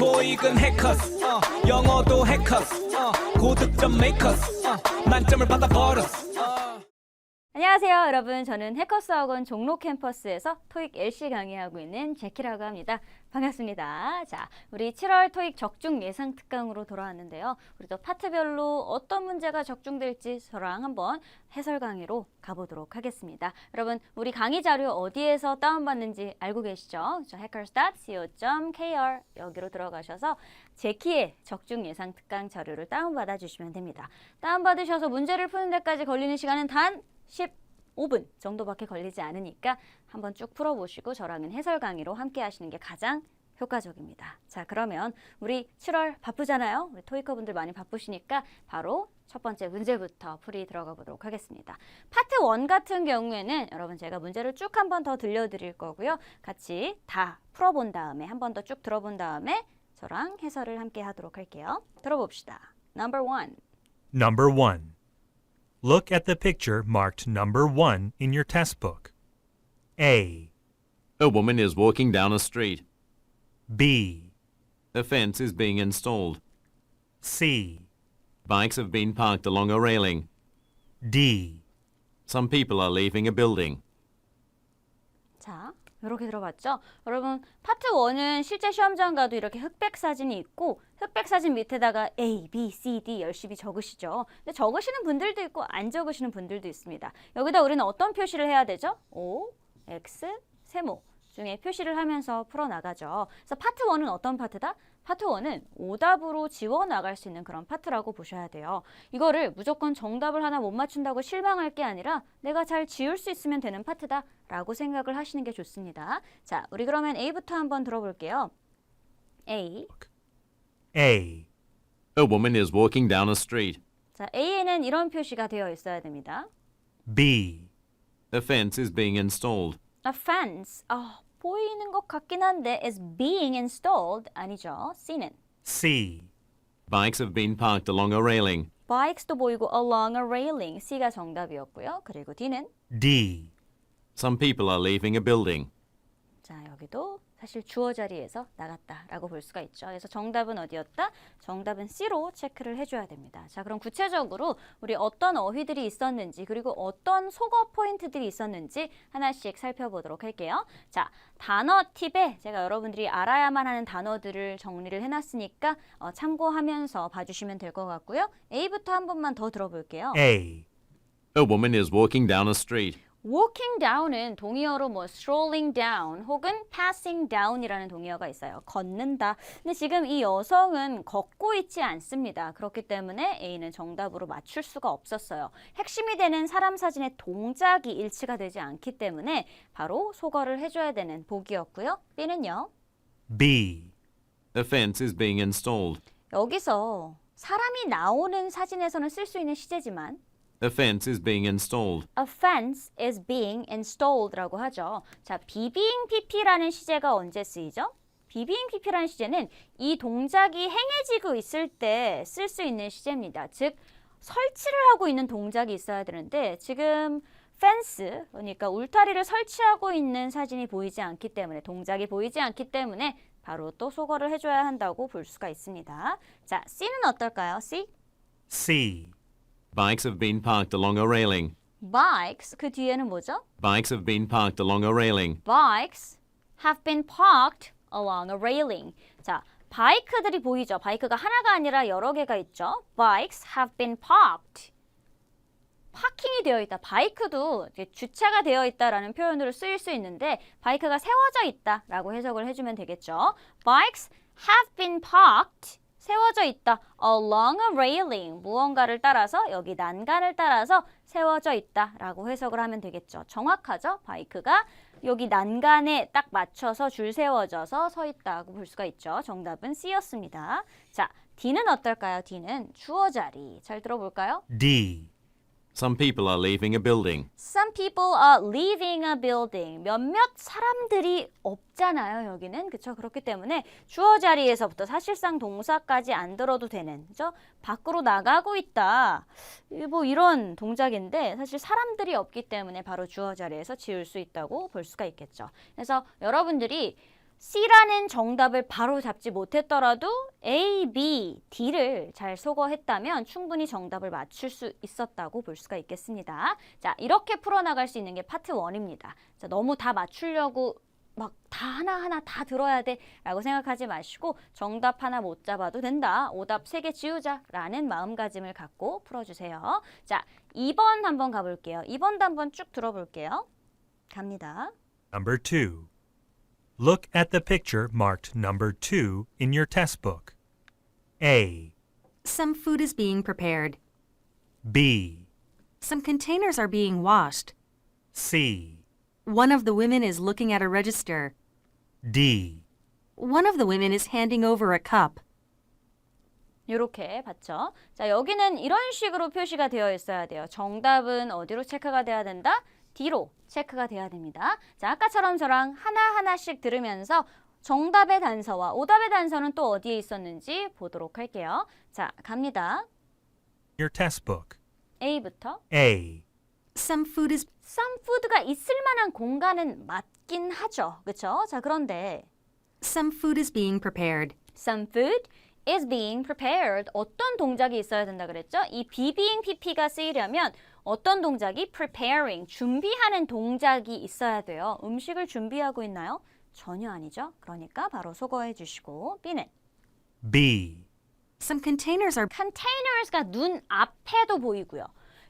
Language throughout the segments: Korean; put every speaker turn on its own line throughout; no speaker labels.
토익은 해커스 영어도 해커스 고득점 메이커스 만점을 받아버렸어.
안녕하세요 여러분, 저는 해커스학원 종로 캠퍼스에서 토익 LC 강의하고 있는 제키라고 합니다. 반갑습니다. 자, 우리 7월 토익 적중 예상 특강으로 돌아왔는데요. 우리도 파트별로 어떤 문제가 적중될지 저랑 한번 해설 강의로 가보도록 하겠습니다. 여러분, 우리 강의 자료 어디에서 다운받는지 알고 계시죠? hackers.co.kr 여기로 들어가셔서 제키의 적중 예상 특강 자료를 다운받아 주시면 됩니다. 다운받으셔서 문제를 푸는 데까지 걸리는 시간은 단 15분 정도밖에 걸리지 않으니까 한번 쭉 풀어보시고 저랑은 해설 강의로 함께 하시는 게 가장 효과적입니다. 자, 그러면 우리 7월 바쁘잖아요. 우리 토익커 분들 많이 바쁘시니까 바로 첫 번째 문제부터 풀이 들어가 보도록 하겠습니다. 파트 1 같은 경우에는 여러분 제가 문제를 쭉 한 번 더 들려드릴 거고요. 같이 다 풀어본 다음에 한 번 더 쭉 들어본 다음에 저랑 해설을 함께 하도록 할게요. 들어봅시다. Number 1.
Number 1. Look at the picture marked number 1 in your test book. A,
A woman is walking down a street.
B,
A fence is being installed.
C,
Bikes have been parked along a railing.
D.
Some people are leaving a building.
자, 이렇게 들어봤죠? 여러분, 파트 1은 실제 시험장 가도 이렇게 흑백 사진이 있고 흑백 사진 밑에다가 A, B, C, D 열심히 적으시죠? 근데 적으시는 분들도 있고 안 적으시는 분들도 있습니다. 여기다 우리는 어떤 표시를 해야 되죠? O, X, 세모 중에 표시를 하면서 풀어나가죠. 그래서 파트 1은 어떤 파트다? 파트 1은 오답으로 지워나갈 수 있는 그런 파트라고 보셔야 돼요. 이거를 무조건 정답을 하나 못 맞춘다고 실망할 게 아니라 내가 잘 지울 수 있으면 되는 파트다 라고 생각을 하시는 게 좋습니다. 자, 우리 그러면 A부터 한번 들어볼게요. A.
A,
A woman is walking down a street.
자, A에는 이런 표시가 되어 있어야 됩니다.
B,
A fence is being installed.
A fence. 보이는 것 같긴 한데 is being installed 아니죠. C는.
C,
Bikes have been parked along a railing.
Bikes도 보이고 along a railing. C가 정답이었고요. 그리고 D는.
D.
Some people are leaving a building.
자, 여기도 사실 주어 자리에서 나갔다라고 볼 수가 있죠. 그래서 정답은 어디였다? 정답은 C로 체크를 해줘야 됩니다. 자, 그럼 구체적으로 우리 어떤 어휘들이 있었는지 그리고 어떤 속어 포인트들이 있었는지 하나씩 살펴보도록 할게요. 자, 단어 팁에 제가 여러분들이 알아야만 하는 단어들을 정리를 해놨으니까 참고하면서 봐주시면 될 것 같고요. A부터 한 번만 더 들어볼게요.
A,
A woman is walking down a street.
walking down은 동의어로 strolling down 혹은 passing down이라는 동의어가 있어요. 걷는다. 근데 지금 이 여성은 걷고 있지 않습니다. 그렇기 때문에 A는 정답으로 맞출 수가 없었어요. 핵심이 되는 사람 사진의 동작이 일치가 되지 않기 때문에 바로 소거를 해줘야 되는 보기였고요. B는요.
B,
A fence is being installed.
여기서 사람이 나오는 사진에서는 쓸 수 있는 시제지만
A fence is being installed.
A fence is being installed라고 하죠. 자, be being pp라는 시제가 언제 쓰이죠? be being pp라는 시제는 이 동작이 행해지고 있을 때 쓸 수 있는 시제입니다. 즉, 설치를 하고 있는 동작이 있어야 되는데 지금 fence, 그러니까 울타리를 설치하고 있는 사진이 보이지 않기 때문에 동작이 보이지 않기 때문에 바로 또 소거를 해줘야 한다고 볼 수가 있습니다. 자, C는 어떨까요? C?
C,
Bikes have been parked along a railing.
Bikes, 그 뒤에는 뭐죠?
Bikes have been parked along a railing.
Bikes have been parked along a railing. 자, 바이크들이 보이죠? 바이크가 하나가 아니라 여러 개가 있죠? Bikes have been parked. 파킹이 되어 있다. 바이크도 주차가 되어 있다라는 표현으로 쓰일 수 있는데 바이크가 세워져 있다라고 해석을 해주면 되겠죠? Bikes have been parked. 세워져 있다. along a railing. 무언가를 따라서 여기 난간을 따라서 세워져 있다라고 해석을 하면 되겠죠. 정확하죠? 바이크가 여기 난간에 딱 맞춰서 줄 세워져서 서 있다고 볼 수가 있죠. 정답은 C였습니다. 자, D는 어떨까요? D는 주어 자리. 잘 들어볼까요?
D.
Some people are leaving a building.
Some people are leaving a building. 몇몇 사람들이 없잖아요, 여기는. 그렇죠? 그렇기 때문에 주어 자리에서부터 사실상 동사까지 안 들어도 되는, 그죠? 밖으로 나가고 있다. 뭐 이런 동작인데 사실 사람들이 없기 때문에 바로 주어 자리에서 지울 수 있다고 볼 수가 있겠죠. 그래서 여러분들이 C라는 정답을 바로 잡지 못했더라도 A, B, D를 잘 소거했다면 충분히 정답을 맞출 수 있었다고 볼 수가 있겠습니다. 자, 이렇게 풀어나갈 수 있는 게 파트 1입니다. 자, 너무 다 맞추려고 막 다 하나하나 다 들어야 돼 라고 생각하지 마시고 정답 하나 못 잡아도 된다. 오답 3개 지우자 라는 마음가짐을 갖고 풀어주세요. 자, 2번 한번 가볼게요. 2번도 한번 쭉 들어볼게요. 갑니다.
Number 2. Look at the picture marked number 2 in your test book. A,
Some food is being prepared.
B,
Some containers are being washed.
C,
One of the women is looking at a register.
D.
One of the women is handing over a cup.
이렇게 봤죠? 자, 여기는 이런 식으로 표시가 되어 있어야 돼요. 정답은 어디로 체크가 돼야 된다? D로 체크가 돼야 됩니다. 자, 아까처럼 저랑 하나하나씩 들으면서 정답의 단서와 오답의 단서는 또 어디에 있었는지 보도록 할게요. 자, 갑니다.
Your test book.
A부터.
A,
Some food is
Some food가 있을 만한 공간은 맞긴 하죠. 그렇죠? 자, 그런데
Some food is being prepared.
Some food is being prepared. 어떤 동작이 있어야 된다 그랬죠? 이 be being pp가 쓰이려면 어떤 동작이 preparing, 준비하는 동작이 있어야 돼요. 음식을 준비하고 있나요? 전혀 아니죠. 그러니까 바로 소거해 주시고 B는
B,
Some containers are
containers가 눈 앞에도 보이고요.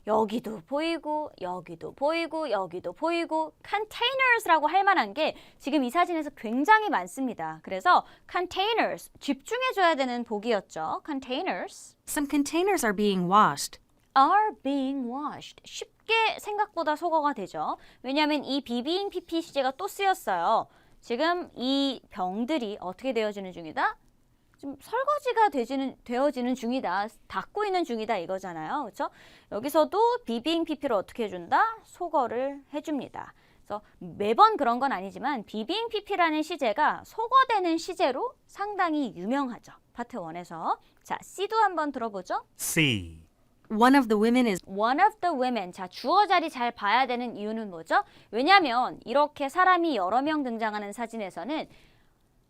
여기도 보이고 여기도 보이고 여기도 보이고 containers라고 할 만한 게 지금 이 사진에서 굉장히 많습니다. 그래서 containers 집중해줘야 되는 보기였죠. containers
Some containers are being washed.
are being washed. 쉽게 생각보다 소거가 되죠. 왜냐하면 이 be being pp 시제가 또 쓰였어요. 지금 이 병들이 어떻게 되어지는 중이다? 지금 설거지가 되어지는 중이다. 닦고 있는 중이다 이거잖아요. 그렇죠? 여기서도 be being pp를 어떻게 해준다? 소거를 해줍니다. 그래서 매번 그런 건 아니지만 be being pp라는 시제가 소거되는 시제로 상당히 유명하죠. 파트 1에서. 자, C도 한번 들어보죠.
C,
One of the women is
One of the women. 자, 주어 자리 잘 봐야 되는 이유는 뭐죠? 왜냐하면 이렇게 사람이 여러 명 등장하는 사진에서는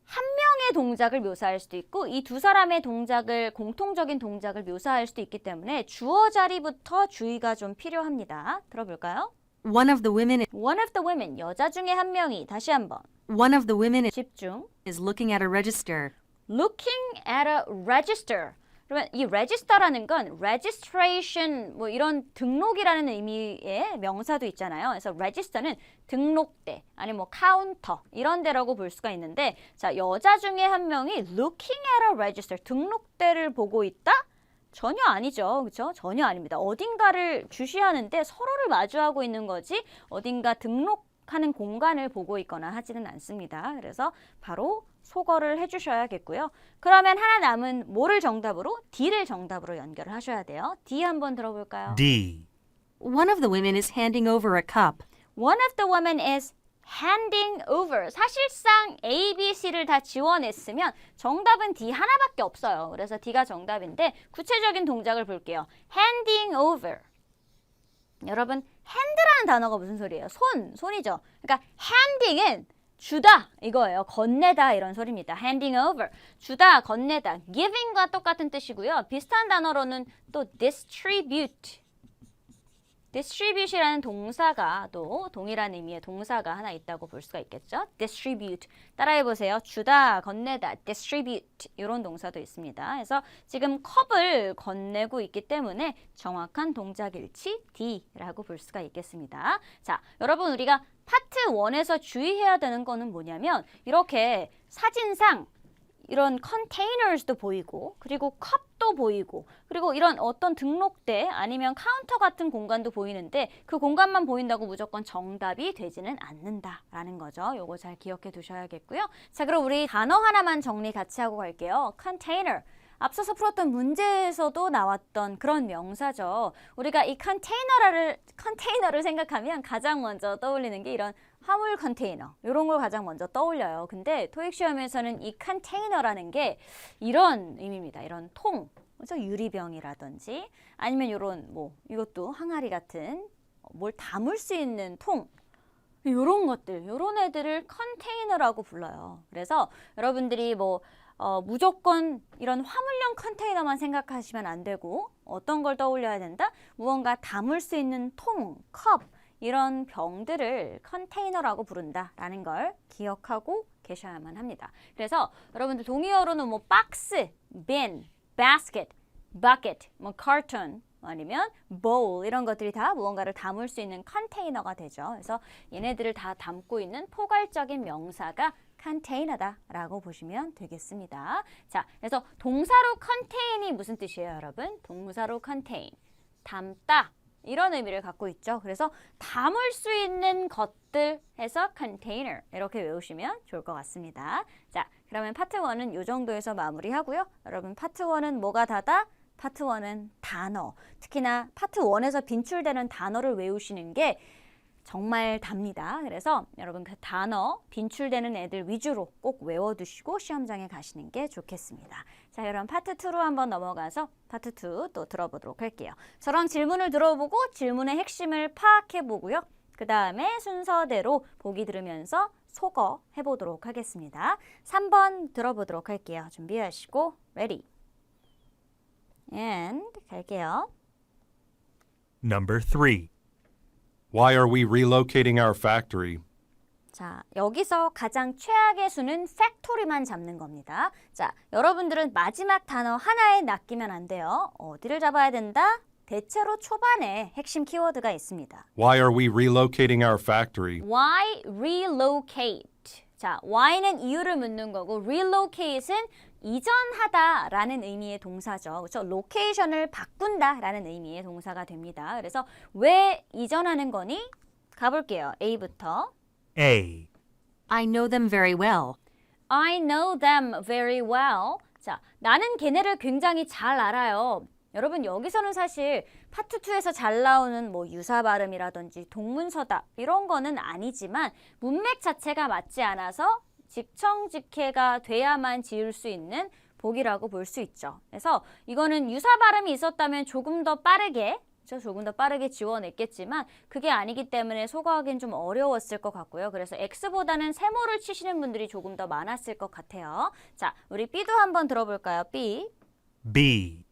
한 명의 동작을 묘사할 수도 있고 이 두 사람의 동작을 공통적인 동작을 묘사할 수도 있기 때문에 주어 자리부터 주의가 좀 필요합니다. 들어볼까요?
one of the women
One of the women. 여자 중에 한 명이 다시 한번
one of the women
집중.
is looking at a register.
Looking at a register. 그러면 이 register라는 건 registration 뭐 이런 등록이라는 의미의 명사도 있잖아요. 그래서 register는 등록대 아니면 뭐 카운터 이런 데라고 볼 수가 있는데 자, 여자 중에 한 명이 looking at a register 등록대를 보고 있다? 전혀 아니죠. 그렇죠? 전혀 아닙니다. 어딘가를 주시하는데 서로를 마주하고 있는 거지 어딘가 등록하는 공간을 보고 있거나 하지는 않습니다. 그래서 바로 소거를 해주셔야겠고요. 그러면 하나 남은 뭐를 정답으로? D를 정답으로 연결을 하셔야 돼요. D 한번 들어볼까요?
D,
One of the women is handing over a cup.
One of the women is handing over. 사실상 A, B, C를 다 지원했으면 정답은 D 하나밖에 없어요. 그래서 D가 정답인데 구체적인 동작을 볼게요. handing over. 여러분, hand라는 단어가 무슨 소리예요? 손이죠. 그러니까 handing은 주다 이거예요. 건네다 이런 소리입니다. handing over. 주다, 건네다. giving과 똑같은 뜻이고요. 비슷한 단어로는 또 distribute. distribute이라는 동사가 또 동일한 의미의 동사가 하나 있다고 볼 수가 있겠죠. distribute. 따라해보세요. 주다, 건네다, distribute 이런 동사도 있습니다. 그래서 지금 컵을 건네고 있기 때문에 정확한 동작 일치 D라고 볼 수가 있겠습니다. 자, 여러분 우리가 파트 1에서 주의해야 되는 거는 뭐냐면 이렇게 사진상 이런 containers도 보이고 그리고 컵도 보이고 그리고 이런 어떤 등록대 아니면 카운터 같은 공간도 보이는데 그 공간만 보인다고 무조건 정답이 되지는 않는다라는 거죠. 요거 잘 기억해 두셔야겠고요. 자, 그럼 우리 단어 하나만 정리 같이 하고 갈게요. container. 앞서서 풀었던 문제에서도 나왔던 그런 명사죠. 우리가 이 컨테이너를 생각하면 가장 먼저 떠올리는 게 이런 화물 컨테이너 이런 걸 가장 먼저 떠올려요. 근데 토익 시험에서는 이 컨테이너라는 게 이런 의미입니다. 이런 통, 그렇죠? 유리병이라든지 아니면 이런 뭐 이것도 항아리 같은 뭘 담을 수 있는 통 요런 것들, 요런 애들을 컨테이너라고 불러요. 그래서 여러분들이 무조건 이런 화물용 컨테이너만 생각하시면 안 되고 어떤 걸 떠올려야 된다? 무언가 담을 수 있는 통, 컵 이런 병들을 컨테이너라고 부른다라는 걸 기억하고 계셔야만 합니다. 그래서 여러분들 동의어로는 박스, bin, basket, bucket, carton 아니면 bowl 이런 것들이 다 무언가를 담을 수 있는 컨테이너가 되죠. 그래서 얘네들을 다 담고 있는 포괄적인 명사가 컨테이너다라고 보시면 되겠습니다. 자, 그래서 동사로 contain이 무슨 뜻이에요, 여러분? 동사로 contain, 담다 이런 의미를 갖고 있죠. 그래서 담을 수 있는 것들 해서 container 이렇게 외우시면 좋을 것 같습니다. 자, 그러면 파트 1은 이 정도에서 마무리하고요. 여러분 파트 1은 뭐가 다다? 파트 1은 단어. 특히나 파트 1에서 빈출되는 단어를 외우시는 게 정말 답니다. 그래서 여러분 그 단어 빈출되는 애들 위주로 꼭 외워두시고 시험장에 가시는 게 좋겠습니다. 자, 그럼 파트 2로 한번 넘어가서 파트 2 또 들어보도록 할게요. 저랑 질문을 들어보고 질문의 핵심을 파악해보고요. 그 다음에 순서대로 보기 들으면서 속어 해보도록 하겠습니다. 3번 들어보도록 할게요. 준비하시고 ready. and 갈게요.
Number 3.
Why are we relocating our factory?
자, 여기서 가장 최악의 수는 팩토리만 잡는 겁니다. 자, 여러분들은 마지막 단어 하나에 낚이면 안 돼요. 어디를 잡아야 된다? 대체로 초반에 핵심 키워드가 있습니다.
Why are we relocating our factory?
Why relocate? 자, why는 이유를 묻는 거고 relocate은 이전하다라는 의미의 동사죠. 그렇죠? 로케이션을 바꾼다라는 의미의 동사가 됩니다. 그래서 왜 이전하는 거니? 가볼게요. A부터.
A.
I know them very well.
I know them very well. 자, 나는 걔네를 굉장히 잘 알아요. 여러분 여기서는 사실 파트 2에서 잘 나오는 유사 발음이라든지 동문서답 이런 거는 아니지만 문맥 자체가 맞지 않아서 직청직해가 돼야만 지을 수 있는 복이라고 볼 수 있죠. 그래서 이거는 유사 발음이 있었다면 조금 더 빠르게 지워냈겠지만 그게 아니기 때문에 소거하기는 좀 어려웠을 것 같고요. 그래서 X보다는 세모를 치시는 분들이 조금 더 많았을 것 같아요. 자, 우리 B도 한번 들어볼까요? B.
B.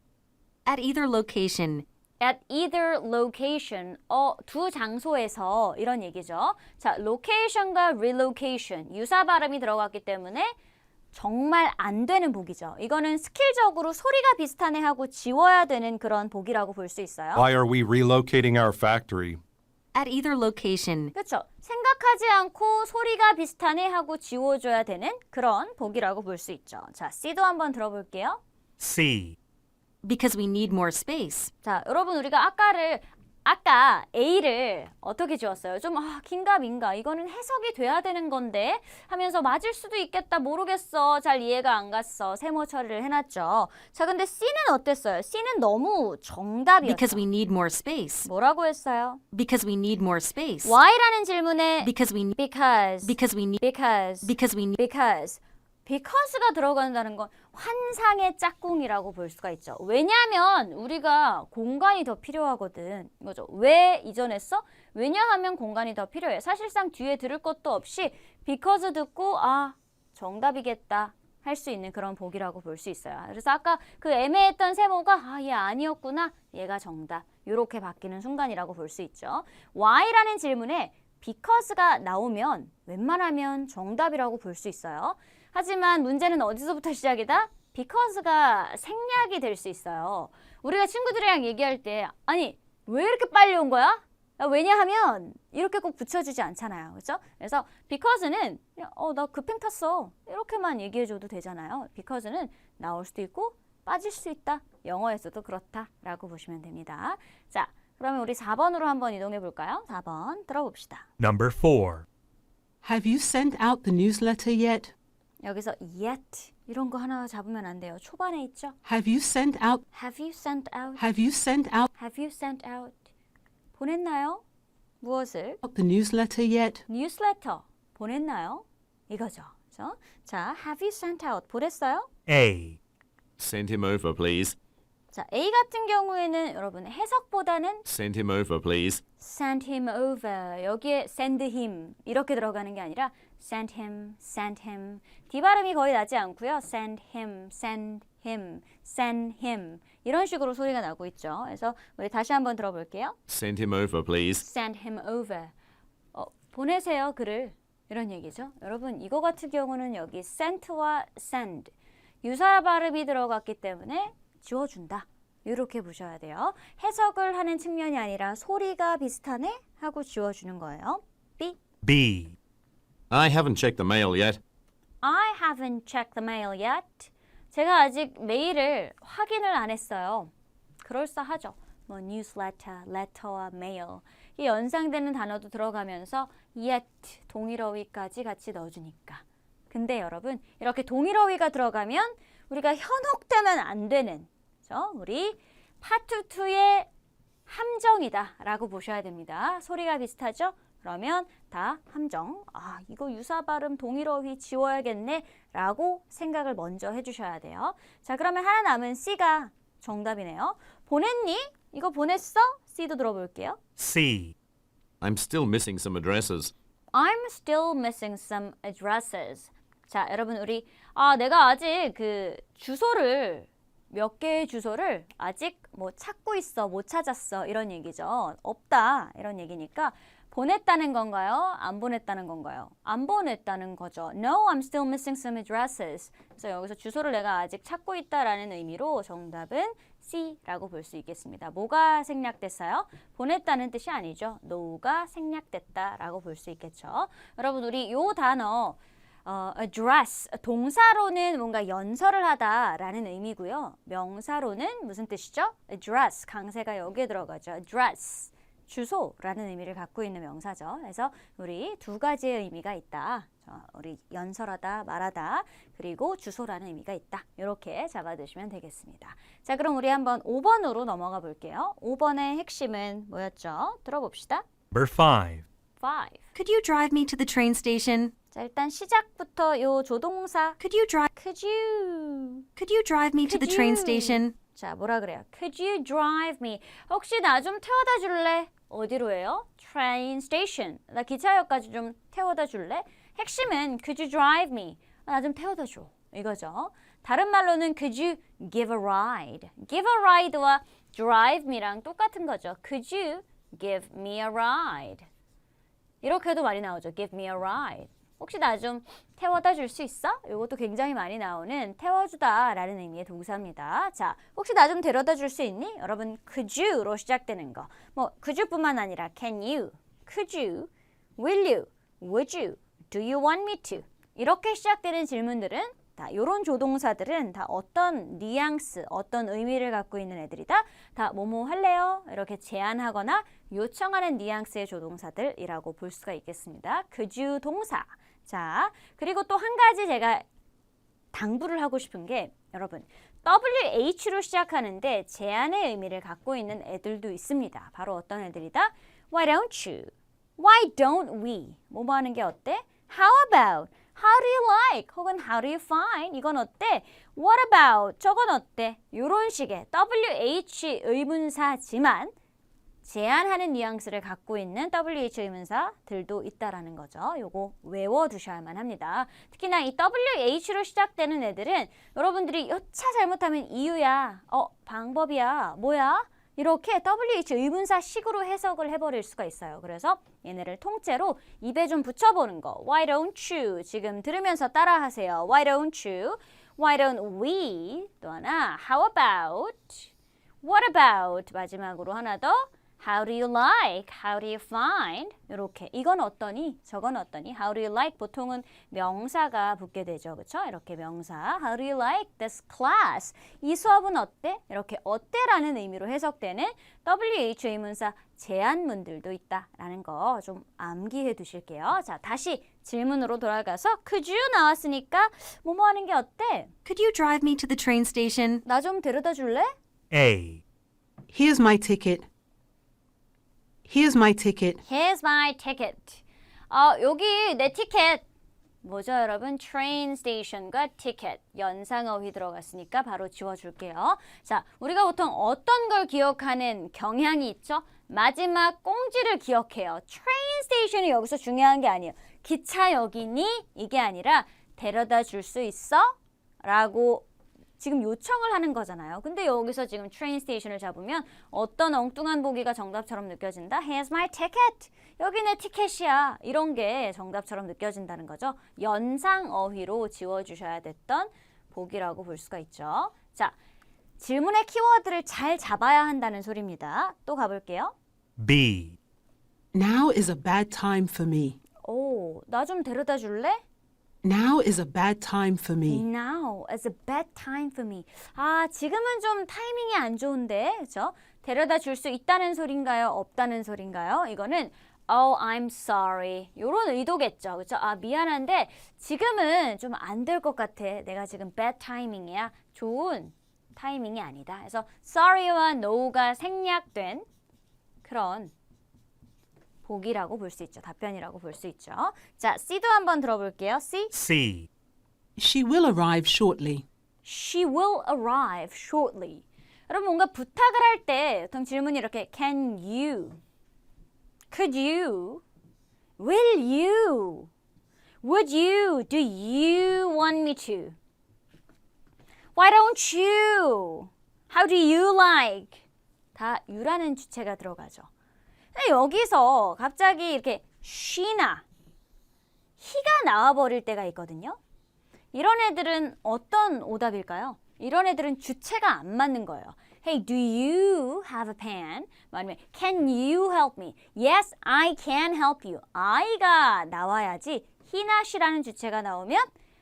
At either location.
At either location, 두 장소에서 이런 얘기죠. 자, location과 relocation, 유사 발음이 들어갔기 때문에 정말 안 되는 복이죠. 이거는 스킬적으로 소리가 비슷한 애하고 지워야 되는 그런 복이라고 볼 수 있어요.
Why are we relocating our factory?
At either location.
그렇죠. 생각하지 않고 소리가 비슷한 애하고 지워줘야 되는 그런 복이라고 볼 수 있죠. 자, C도 한번 들어볼게요.
C.
Because we need more space.
자, 여러분 우리가 아까 A를 어떻게 지웠어요? 좀 긴가 민가 이거는 해석이 돼야 되는 건데 하면서 맞을 수도 있겠다 모르겠어 잘 이해가 안 갔어 세모 처리를 해놨죠. 자, 근데 C는 어땠어요? C는 너무 정답이었죠.
Because we need more space.
뭐라고 했어요?
Because we need more space.
Why라는 질문에
Because we need.
because
Because we need. Because we need.
because가 들어간다는 건 환상의 짝꿍이라고 볼 수가 있죠. 왜냐하면 우리가 공간이 더 필요하거든. 이거죠. 왜 이전했어? 왜냐하면 공간이 더 필요해. 사실상 뒤에 들을 것도 없이 because 듣고 정답이겠다 할 수 있는 그런 복이라고 볼 수 있어요. 그래서 아까 그 애매했던 세모가 얘 아니었구나. 얘가 정답. 이렇게 바뀌는 순간이라고 볼 수 있죠. Why라는 질문에 because가 나오면 웬만하면 정답이라고 볼 수 있어요. 하지만 문제는 어디서부터 시작이다? because가 생략이 될 수 있어요. 우리가 친구들이랑 얘기할 때 아니 왜 이렇게 빨리 온 거야? 왜냐하면 이렇게 꼭 붙여주지 않잖아요. 그렇죠? 그래서 because는 나 급행 탔어. 이렇게만 얘기해줘도 되잖아요. because는 나올 수도 있고 빠질 수 있다. 영어에서도 그렇다라고 보시면 됩니다. 자, 그러면 우리 4번으로 한번 이동해 볼까요? 4번 들어봅시다.
Number 4.
Have you sent out the newsletter yet?
여기서 yet 이런 거 하나 잡으면 안 돼요. 초반에 있죠.
Have you sent out?
Have you sent out?
Have you sent out
Have you sent out? 보냈나요? 무엇을?
the newsletter yet?
뉴스레터 보냈나요? 이거죠. 그렇죠? 자, have you sent out? 보냈어요?
A.
Send him over, please.
자, A 같은 경우에는 여러분 해석보다는
Send him over, please.
send him over. 여기에 send him 이렇게 들어가는 게 아니라 send him, send him. D 발음이 거의 나지 않고요. send him, send him, send him. 이런 식으로 소리가 나고 있죠. 그래서 우리 다시 한번 들어볼게요.
Send him over, please.
send him over. 보내세요, 글을. 이런 얘기죠. 여러분, 이거 같은 경우는 여기 sent와 send. 유사 발음이 들어갔기 때문에 지워준다. 이렇게 보셔야 돼요. 해석을 하는 측면이 아니라 소리가 비슷하네? 하고 지워주는 거예요. B.
B.
I haven't checked the mail yet.
I haven't checked the mail yet. 제가 아직 메일을 확인을 안 했어요. 그럴싸하죠. 뭐 newsletter, letter와 mail. 이 연상되는 단어도 들어가면서 yet, 동일어휘까지 같이 넣어주니까. 근데 여러분, 이렇게 동일어휘가 들어가면 우리가 현혹되면 안 되는, 그렇죠? 우리 파트 2의 함정이다 라고 보셔야 됩니다. 소리가 비슷하죠? 그러면 다 함정. 아, 이거 유사 발음 동일어휘 지워야겠네 라고 생각을 먼저 해주셔야 돼요. 자, 그러면 하나 남은 C가 정답이네요. 보냈니? 이거 보냈어? C도 들어볼게요.
C.
I'm still missing some addresses.
I'm still missing some addresses. 자, 여러분 우리 내가 아직 그 주소를 몇 개의 주소를 아직 뭐 찾고 있어, 못 찾았어 이런 얘기죠. 없다 이런 얘기니까 보냈다는 건가요? 안 보냈다는 건가요? 안 보냈다는 거죠. No, I'm still missing some addresses. 그래서 여기서 주소를 내가 아직 찾고 있다라는 의미로 정답은 C라고 볼 수 있겠습니다. 뭐가 생략됐어요? 보냈다는 뜻이 아니죠. no가 생략됐다라고 볼 수 있겠죠. 여러분 우리 요 단어 address, 동사로는 뭔가 연설을 하다라는 의미고요. 명사로는 무슨 뜻이죠? address, 강세가 여기에 들어가죠. address, 주소라는 의미를 갖고 있는 명사죠. 그래서 우리 두 가지의 의미가 있다. 우리 연설하다, 말하다, 그리고 주소라는 의미가 있다. 이렇게 잡아두시면 되겠습니다. 자, 그럼 우리 한번 5번으로 넘어가 볼게요. 5번의 핵심은 뭐였죠? 들어봅시다.
Number 5.
5.
Could you drive me to the train station?
자, 일단 시작부터 요 조동사
Could you drive me to the train station?
자, 뭐라 그래요? Could you drive me? 혹시 나 좀 태워다 줄래? 어디로예요? Train station. 나 기차역까지 좀 태워다 줄래? 핵심은 could you drive me? 나 좀 태워다 줘. 이거죠. 다른 말로는 could you give a ride? give a ride와 drive me랑 똑같은 거죠. could you give me a ride? 이렇게도 많이 나오죠. give me a ride. 혹시 나 좀 태워다 줄 수 있어? 이것도 굉장히 많이 나오는 태워주다 라는 의미의 동사입니다. 자, 혹시 나 좀 데려다 줄 수 있니? 여러분, could you로 시작되는 거. 뭐, could you뿐만 아니라 can you, could you, will you, would you, do you want me to? 이렇게 시작되는 질문들은 다 이런 조동사들은 다 어떤 뉘앙스, 어떤 의미를 갖고 있는 애들이다. 다 뭐뭐 할래요? 이렇게 제안하거나 요청하는 뉘앙스의 조동사들이라고 볼 수가 있겠습니다. could you 동사. 자, 그리고 또 한 가지 제가 당부를 하고 싶은 게 여러분 WH로 시작하는데 제안의 의미를 갖고 있는 애들도 있습니다. 바로 어떤 애들이다? Why don't you? Why don't we? 뭐뭐 하는 게 어때? How about? How do you like? 혹은 How do you find? 이건 어때? What about? 저건 어때? 이런 식의 WH 의문사지만 제안하는 뉘앙스를 갖고 있는 WH 의문사들도 있다라는 거죠. 요거 외워두셔야만 합니다. 특히나 이 WH로 시작되는 애들은 여러분들이 여차 잘못하면 이유야, 방법이야, 뭐야? 이렇게 WH 의문사식으로 해석을 해버릴 수가 있어요. 그래서 얘네를 통째로 입에 좀 붙여보는 거. Why don't you? 지금 들으면서 따라하세요. Why don't you? Why don't we? 또 하나, How about? What about? 마지막으로 하나 더. How do you like? How do you find? 이렇게 이건 어떠니? 저건 어떠니? How do you like? 보통은 명사가 붙게 되죠. 그렇죠? 이렇게 명사. How do you like this class? 이 수업은 어때? 이렇게 어때라는 의미로 해석되는 WH 의문사 제안문들도 있다라는 거 좀 암기해 두실게요. 자, 다시 질문으로 돌아가서 could you 나왔으니까 뭐뭐 하는 게 어때?
Could you drive me to the train station?
나 좀 데려다 줄래?
A.
Here's my ticket. Here's my ticket.
Here's my ticket. 여기 내 티켓. 뭐죠, 여러분? train station과 ticket, 연상어휘 들어갔으니까 바로 지워줄게요. 자, 우리가 보통 어떤 걸 기억하는 경향이 있죠? 마지막 꽁지를 기억해요. train station이 여기서 중요한 게 아니에요. 기차역이니? 이게 아니라 데려다 줄 수 있어? 라고 지금 요청을 하는 거잖아요. 근데 여기서 지금 train station을 잡으면 어떤 엉뚱한 보기가 정답처럼 느껴진다? Here's my ticket. 여기 내 티켓이야. 이런 게 정답처럼 느껴진다는 거죠. 연상어휘로 지워주셔야 됐던 보기라고 볼 수가 있죠. 자, 질문의 키워드를 잘 잡아야 한다는 소리입니다. 또 가볼게요.
B.
Now is a bad time for me.
오, 나 좀 데려다 줄래?
Now is a bad time for me.
Now is a bad time for me. 아, 지금은 좀 타이밍이 안 좋은데, 그렇죠? 데려다 줄 수 있다는 소린가요? 없다는 소린가요? 이거는 Oh, I'm sorry. 이런 의도겠죠, 그렇죠? 아, 미안한데 지금은 좀 안 될 것 같아. 내가 지금 bad timing이야. 좋은 타이밍이 아니다. 그래서 sorry와 no가 생략된 그런 보기라고 볼 수 있죠. 답변이라고 볼 수 있죠. 자, C도 한번 들어볼게요. C.
C.
She will arrive shortly.
She will arrive shortly. 여러분 뭔가 부탁을 할 때 보통 질문이 이렇게 Can you? Could you? Will you? Would you? Do you want me to? Why don't you? How do you like? 다 you라는 주체가 들어가죠. 근데 여기서 갑자기 이렇게 she나 he가 나와버릴 때가 있거든요. 이런 애들은 어떤 오답일까요? 이런 애들은 주체가 안 맞는 거예요. Hey, do you have a pen? 아니면 Can you help me? Yes, I can help you. I가 나와야지 he나 she라는 주체가 나오면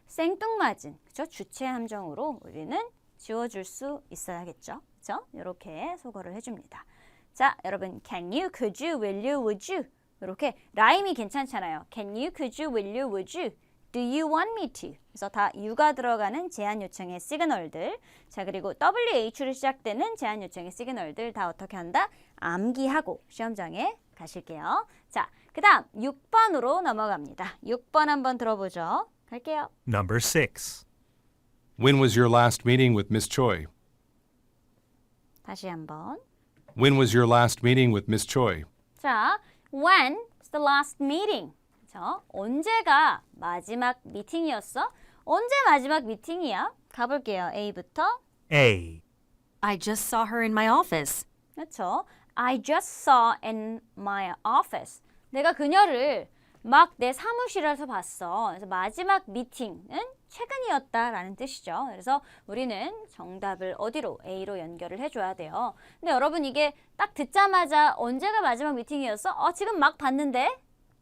생뚱맞은 그죠? 주체 함정으로 우리는 지워줄 수 있어야겠죠. 그죠? 이렇게 소거를 해줍니다. 자, 여러분 Can you, could you, will you, would you 이렇게 라임이 괜찮잖아요. Can you, could you, will you, would you? Do you want me to? 그래서 다 U가 들어가는 제한 요청의 시그널들. 자, 그리고 WH로 시작되는 제한 요청의 시그널들 다 어떻게 한다? 암기하고 시험장에 가실게요. 자, 그 다음 6번으로 넘어갑니다. 6번 한번 들어보죠. 갈게요.
Number 6.
When was your last meeting with Miss Choi?
다시 한번.
When was your last meeting with Miss Choi?
자, when is the last meeting? 그렇죠? 언제가 마지막 미팅이었어? 언제 마지막 미팅이야? 가볼게요. A부터.
A.
I just saw her in my office.
그렇죠? I just saw in my office. 내가 그녀를 막 내 사무실에서 봤어. 그래서 마지막 미팅은 최근이었다라는 뜻이죠. 그래서 우리는 정답을 어디로? A로 연결을 해줘야 돼요. 근데 여러분 이게 딱 듣자마자 언제가 마지막 미팅이었어? 지금 막 봤는데?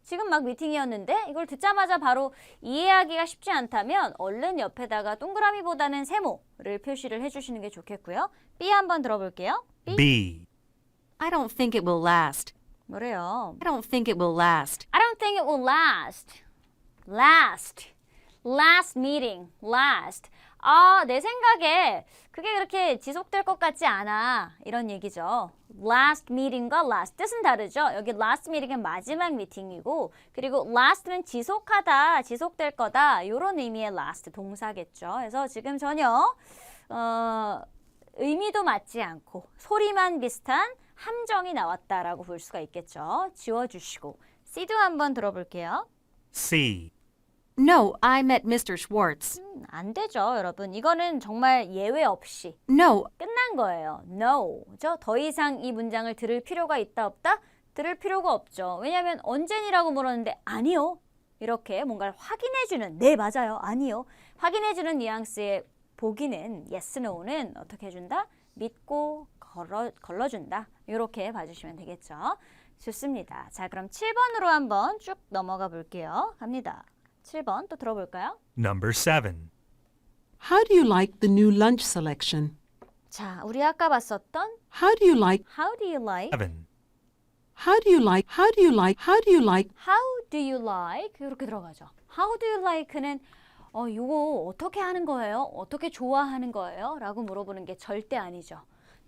지금 막 미팅이었는데? 이걸 듣자마자 바로 이해하기가 쉽지 않다면 얼른 옆에다가 동그라미보다는 세모를 표시를 해주시는 게 좋겠고요. B 한번 들어볼게요. B.
B.
I don't think it will last.
뭐래요?
I don't think it will last.
I don't think it will last. Last. Last meeting. Last. 내 생각에 그게 그렇게 지속될 것 같지 않아. 이런 얘기죠. Last meeting과 last 뜻은 다르죠. 여기 last meeting은 마지막 미팅이고 그리고 last는 지속하다, 지속될 거다. 이런 의미의 last 동사겠죠. 그래서 지금 전혀 의미도 맞지 않고 소리만 비슷한 함정이 나왔다라고 볼 수가 있겠죠. 지워주시고 C도 한번 들어볼게요.
C.
No, I met Mr. Schwartz.
안 되죠, 여러분. 이거는 정말 예외 없이
No,
끝난 거예요. No. 그죠? 더 이상 이 문장을 들을 필요가 있다 없다? 들을 필요가 없죠. 왜냐하면 언제니라고 물었는데 아니요. 이렇게 뭔가를 확인해주는 네, 맞아요. 아니요. 확인해주는 뉘앙스의 보기는 yes, no는 어떻게 해준다? 믿고 걸러준다. 이렇게 봐주시면 되겠죠. 좋습니다. 자, 그럼 7번으로 한번 쭉 넘어가 볼게요. 갑니다. 7번 또 들어볼까요?
Number 7.
How do you like the new lunch selection?
자, 우리 아까 봤었던
How do you like?
How do you like?
7.
How do you like? How do you like? How do you like?
How do you like? 이렇게 들어가죠. How do you like는 이거 어떻게 하는 거예요? 어떻게 좋아하는 거예요? 라고 물어보는 게 절대 아니죠.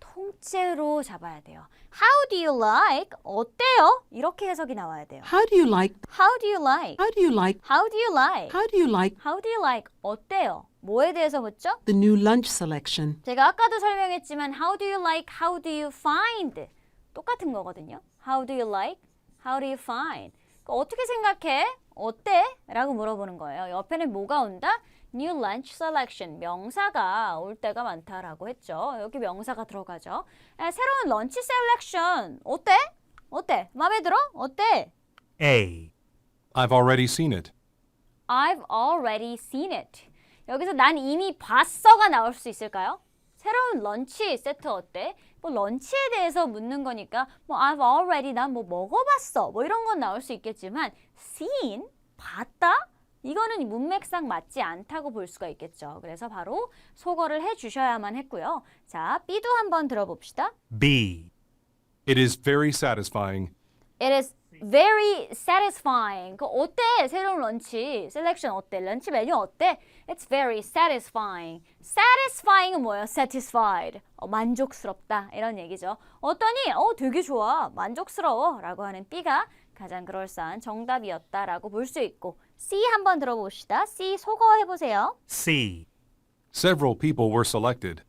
통째로 잡아야 돼요. How do you like? 어때요? 이렇게 해석이 나와야 돼요.
How do you like?
How do you like?
How do you like?
How do you like?
How do you like
How do you like? 어때요? 뭐에 대해서 묻죠?
the new lunch selection?
제가 아까도 설명했지만 How do you like? How do you find? 똑같은 거거든요. How do you like? How do you find? 그러니까 어떻게 생각해? 어때? 라고 물어보는 거예요. 옆에는 뭐가 온다? New lunch selection. 명사가 올 때가 많다라고 했죠. 여기 명사가 들어가죠. 새로운 런치 셀렉션. 어때? 어때? 마음에 들어? 어때?
A.
I've already seen it.
I've already seen it. 여기서 난 이미 봤어가 나올 수 있을까요? 새로운 런치 세트 어때? 뭐 런치에 대해서 묻는 거니까 뭐 I've already 난 뭐 먹어봤어 뭐 이런 건 나올 수 있겠지만 seen? 봤다? 이거는 문맥상 맞지 않다고 볼 수가 있겠죠. 그래서 바로 소거를 해주셔야만 했고요. 자, B도 한번 들어봅시다.
B.
It is very satisfying.
It is very satisfying. 그 어때? 새로운 런치 셀렉션 어때? 런치 메뉴 어때? It's very satisfying. Satisfying은 뭐예요? Satisfied. 만족스럽다 이런 얘기죠. 어떠니? 되게 좋아. 만족스러워 라고 하는 B가 가장 그럴싸한 정답이었다라고 볼 수 있고 C 한번 들어봅시다. C 소거해보세요.
C.
Several people were selected.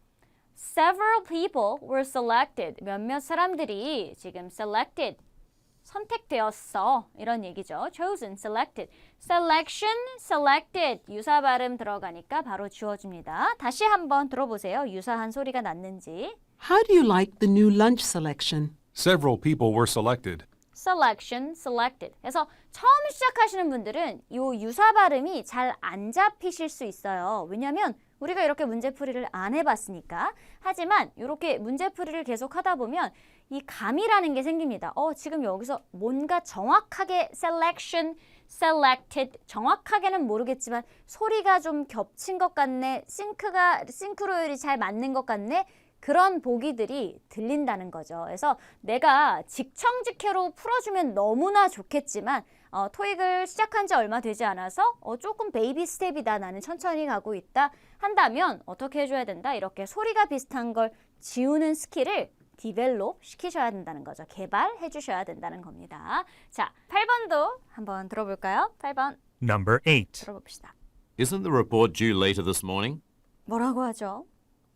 Several people were selected. 몇몇 사람들이 지금 selected. 선택되었어. 이런 얘기죠. chosen, selected. selection, selected. 유사 발음 들어가니까 바로 지워줍니다. 다시 한번 들어보세요. 유사한 소리가 났는지.
How do you like the new lunch selection?
Several people were selected.
selection, selected. 그래서 처음 시작하시는 분들은 이 유사 발음이 잘 안 잡히실 수 있어요. 왜냐하면 우리가 이렇게 문제풀이를 안 해봤으니까. 하지만 이렇게 문제풀이를 계속 하다 보면 이 감이라는 게 생깁니다. 지금 여기서 뭔가 정확하게 selection, selected 정확하게는 모르겠지만 소리가 좀 겹친 것 같네. 싱크로율이 잘 맞는 것 같네. 그런 보기들이 들린다는 거죠. 그래서 내가 직청직해로 풀어주면 너무나 좋겠지만 토익을 시작한 지 얼마 되지 않아서 조금 베이비 스텝이다. 나는 천천히 가고 있다. 한다면 어떻게 해줘야 된다? 이렇게 소리가 비슷한 걸 지우는 스킬을 디벨롭 시키셔야 된다는 거죠. 개발해 주셔야 된다는 겁니다. 자, 8번도 한번 들어볼까요? 8번
Number 8.
들어봅시다.
Isn't the report due later this morning?
뭐라고 하죠?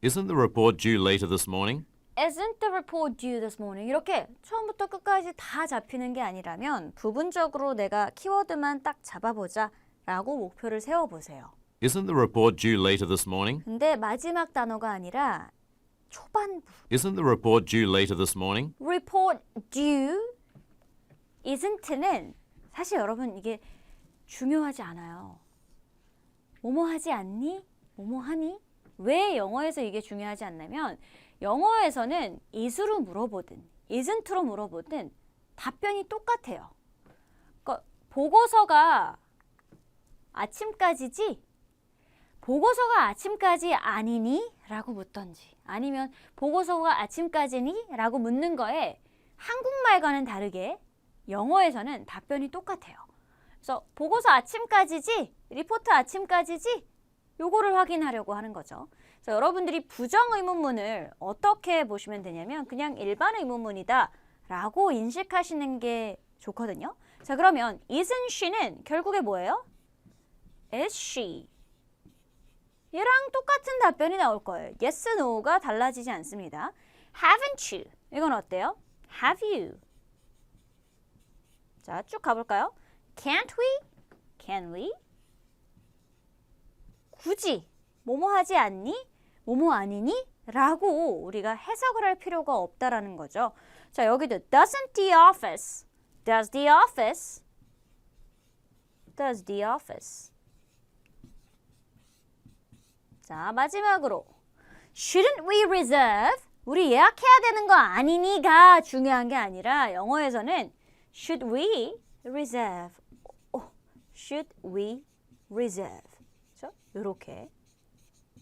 Isn't the report due later this morning?
Isn't the report due this morning? 이렇게 처음부터 끝까지 다 잡히는 게 아니라면 부분적으로 내가 키워드만 딱 잡아보자 라고 목표를 세워보세요.
Isn't the report due later this morning?
근데 마지막 단어가 아니라 초반부.
Isn't the report due later this morning?
report due isn't는 사실 여러분 이게 중요하지 않아요. 뭐뭐 하지 않니? 뭐뭐 하니? 왜 영어에서 이게 중요하지 않냐면 영어에서는 is로 물어보든 isn't로 물어보든 답변이 똑같아요. 그러니까 보고서가 아침까지지? 보고서가 아침까지 아니니? 라고 묻던지 아니면 보고서가 아침까지니? 라고 묻는 거에 한국말과는 다르게 영어에서는 답변이 똑같아요. 그래서 보고서 아침까지지? 리포트 아침까지지? 요거를 확인하려고 하는 거죠. 그래서 여러분들이 부정의문문을 어떻게 보시면 되냐면 그냥 일반 의문문이다 라고 인식하시는 게 좋거든요. 자, 그러면 isn't she는 결국에 뭐예요? is she. 얘랑 똑같은 답변이 나올 거예요. yes, no가 달라지지 않습니다. haven't you. 이건 어때요? have you. 자, 쭉 가볼까요? can't we? can we? 굳이 뭐뭐 하지 않니? 뭐뭐 아니니? 라고 우리가 해석을 할 필요가 없다라는 거죠. 자, 여기도 doesn't the office, does the office, does the office. 자, 마지막으로 shouldn't we reserve? 우리 예약해야 되는 거 아니니가 중요한 게 아니라 영어에서는 should we reserve? should we reserve? 그렇죠? 요렇게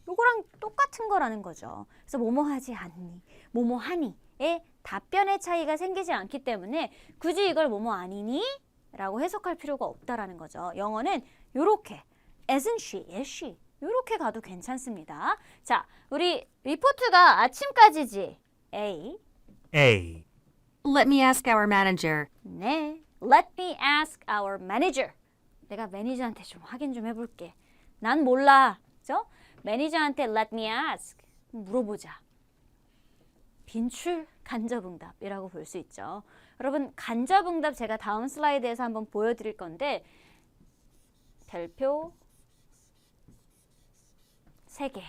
요거랑 똑같은 거라는 거죠. 그래서 뭐뭐 하지 않니? 뭐뭐 하니?의 답변의 차이가 생기지 않기 때문에 굳이 이걸 뭐뭐 아니니? 라고 해석할 필요가 없다라는 거죠. 영어는 요렇게 isn't she, is she 요렇게 가도 괜찮습니다. 자, 우리 리포트가 아침까지지 A.
A.
Let me ask our manager.
네. Let me ask our manager. 내가 매니저한테 좀 확인 좀 해볼게. 난 몰라. 그죠? 매니저한테 let me ask. 물어보자. 빈출 간접응답이라고 볼 수 있죠. 여러분 간접응답 제가 다음 슬라이드에서 한번 보여드릴 건데 별표 3개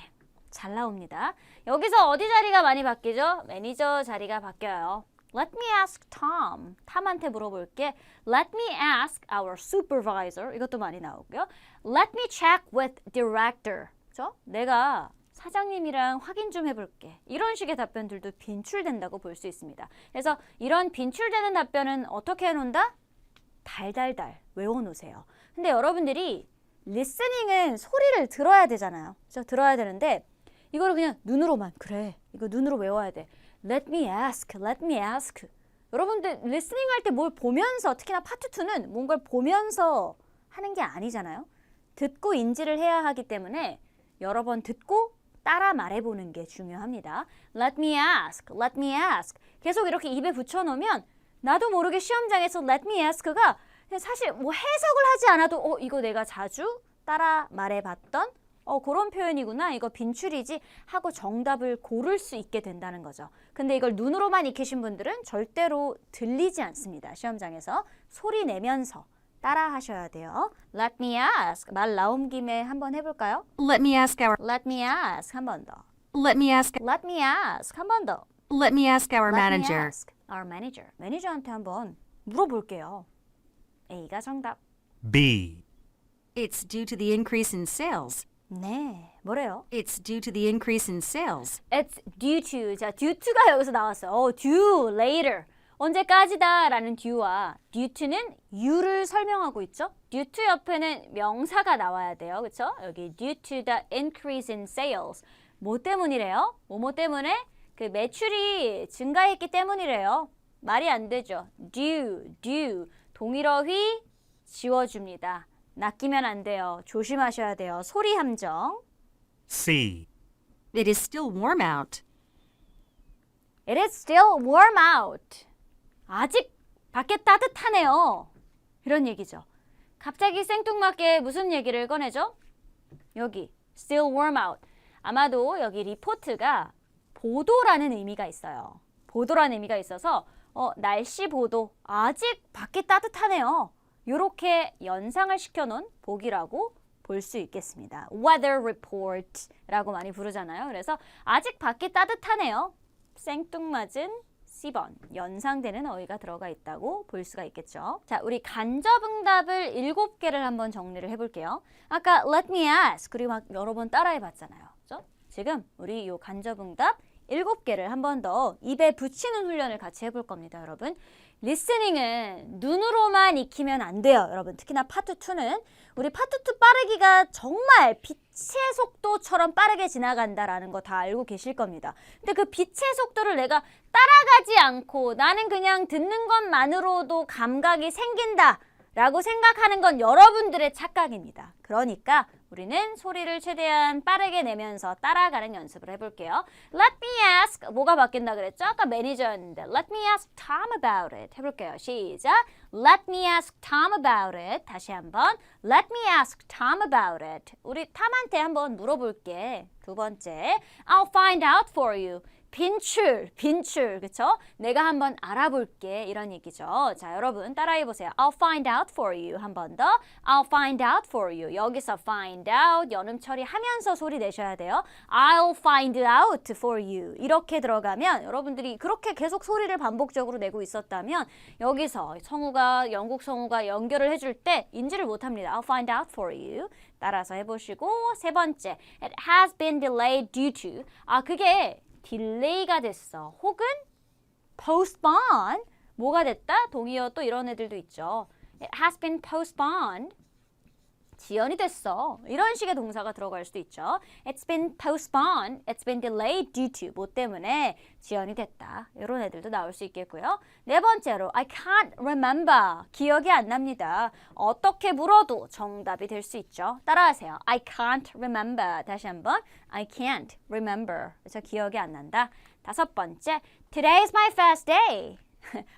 잘 나옵니다. 여기서 어디 자리가 많이 바뀌죠? 매니저 자리가 바뀌어요. Let me ask Tom. 탐한테 물어볼게. Let me ask our supervisor. 이것도 많이 나오고요. Let me check with director. 그죠? 내가 사장님이랑 확인 좀 해볼게. 이런 식의 답변들도 빈출된다고 볼 수 있습니다. 그래서 이런 빈출되는 답변은 어떻게 해놓는다? 달달달 외워놓으세요. 근데 여러분들이 리스닝은 소리를 들어야 되잖아요. 그죠? 들어야 되는데 이거를 그냥 눈으로만 그래. 이거 눈으로 외워야 돼. Let me ask, let me ask. 여러분들 리스닝 할 때 뭘 보면서 특히나 파트 2는 뭔가를 보면서 하는 게 아니잖아요. 듣고 인지를 해야 하기 때문에 여러 번 듣고 따라 말해보는 게 중요합니다. Let me ask, let me ask. 계속 이렇게 입에 붙여놓으면 나도 모르게 시험장에서 let me ask가 사실 뭐 해석을 하지 않아도 이거 내가 자주 따라 말해봤던 그런 표현이구나. 이거 빈출이지 하고 정답을 고를 수 있게 된다는 거죠. 근데 이걸 눈으로만 익히신 분들은 절대로 들리지 않습니다. 시험장에서 소리 내면서 따라 하셔야 돼요. Let me ask. 말 나온 김에 한번 해볼까요?
Let me ask our
Let me ask. 한 번 더.
Let me ask
Let me ask. 한 번 더.
Let me ask our
Let me
manager.
ask our manager. 매니저한테 한번 물어볼게요. A가 정답.
B.
It's due to the increase in sales.
네, 뭐래요?
It's due to the increase in sales.
It's due to. 자, due to가 여기서 나왔어요. due later. 언제까지다 라는 due와 due to는 you를 설명하고 있죠. due to 옆에는 명사가 나와야 돼요. 그렇죠? 여기 due to the increase in sales. 뭐 때문이래요? 뭐뭐 때문에? 그 매출이 증가했기 때문이래요. 말이 안 되죠. due. 동일어휘 지워줍니다. 낚이면 안 돼요. 조심하셔야 돼요. 소리 함정.
C.
It is still warm out.
It is still warm out. 아직 밖에 따뜻하네요. 이런 얘기죠. 갑자기 생뚱맞게 무슨 얘기를 꺼내죠? 여기 still warm out. 아마도 여기 리포트가 보도라는 의미가 있어요. 보도라는 의미가 있어서 날씨 보도 아직 밖에 따뜻하네요. 이렇게 연상을 시켜놓은 보기라고 볼 수 있겠습니다. Weather report라고 많이 부르잖아요. 그래서 아직 밖이 따뜻하네요. 생뚱맞은 C번 연상되는 어휘가 들어가 있다고 볼 수가 있겠죠. 자, 우리 간접응답을 7개를 한번 정리를 해볼게요. 아까 let me ask 그리고 막 여러 번 따라해 봤잖아요. 그렇죠? 지금 우리 이 간접응답 7개를 한 번 더 입에 붙이는 훈련을 같이 해볼 겁니다, 여러분. 리스닝은 눈으로만 익히면 안 돼요, 여러분. 특히나 파트 2는 우리 파트 2 빠르기가 정말 빛의 속도처럼 빠르게 지나간다라는 거 다 알고 계실 겁니다. 근데 그 빛의 속도를 내가 따라가지 않고 나는 그냥 듣는 것만으로도 감각이 생긴다 라고 생각하는 건 여러분들의 착각입니다. 그러니까 우리는 소리를 최대한 빠르게 내면서 따라가는 연습을 해볼게요. Let me ask, 뭐가 바뀐다 그랬죠? 아까 매니저였는데 Let me ask Tom about it 해볼게요. 시작! Let me ask Tom about it. 다시 한번 Let me ask Tom about it. 우리 탐한테 한번 물어볼게. 두 번째 I'll find out for you. 빈출, 그쵸? 내가 한번 알아볼게, 이런 얘기죠. 자, 여러분 따라해보세요. I'll find out for you. 한 번 더. I'll find out for you. 여기서 find out, 연음 처리하면서 소리 내셔야 돼요. I'll find out for you. 이렇게 들어가면 여러분들이 그렇게 계속 소리를 반복적으로 내고 있었다면 여기서 성우가, 영국 성우가 연결을 해줄 때 인지를 못합니다. I'll find out for you. 따라서 해보시고 세 번째, It has been delayed due to. 그게 딜레이가 됐어. 혹은 postpone. 뭐가 됐다? 동의어 또 이런 애들도 있죠. It has been postponed. 지연이 됐어. 이런 식의 동사가 들어갈 수도 있죠. It's been postponed. It's been delayed due to 뭐 때문에 지연이 됐다. 이런 애들도 나올 수 있겠고요. 네 번째로 I can't remember. 기억이 안 납니다. 어떻게 물어도 정답이 될 수 있죠. 따라하세요. I can't remember. 다시 한번 I can't remember. 그래서 기억이 안 난다. 다섯 번째 Today is my first day.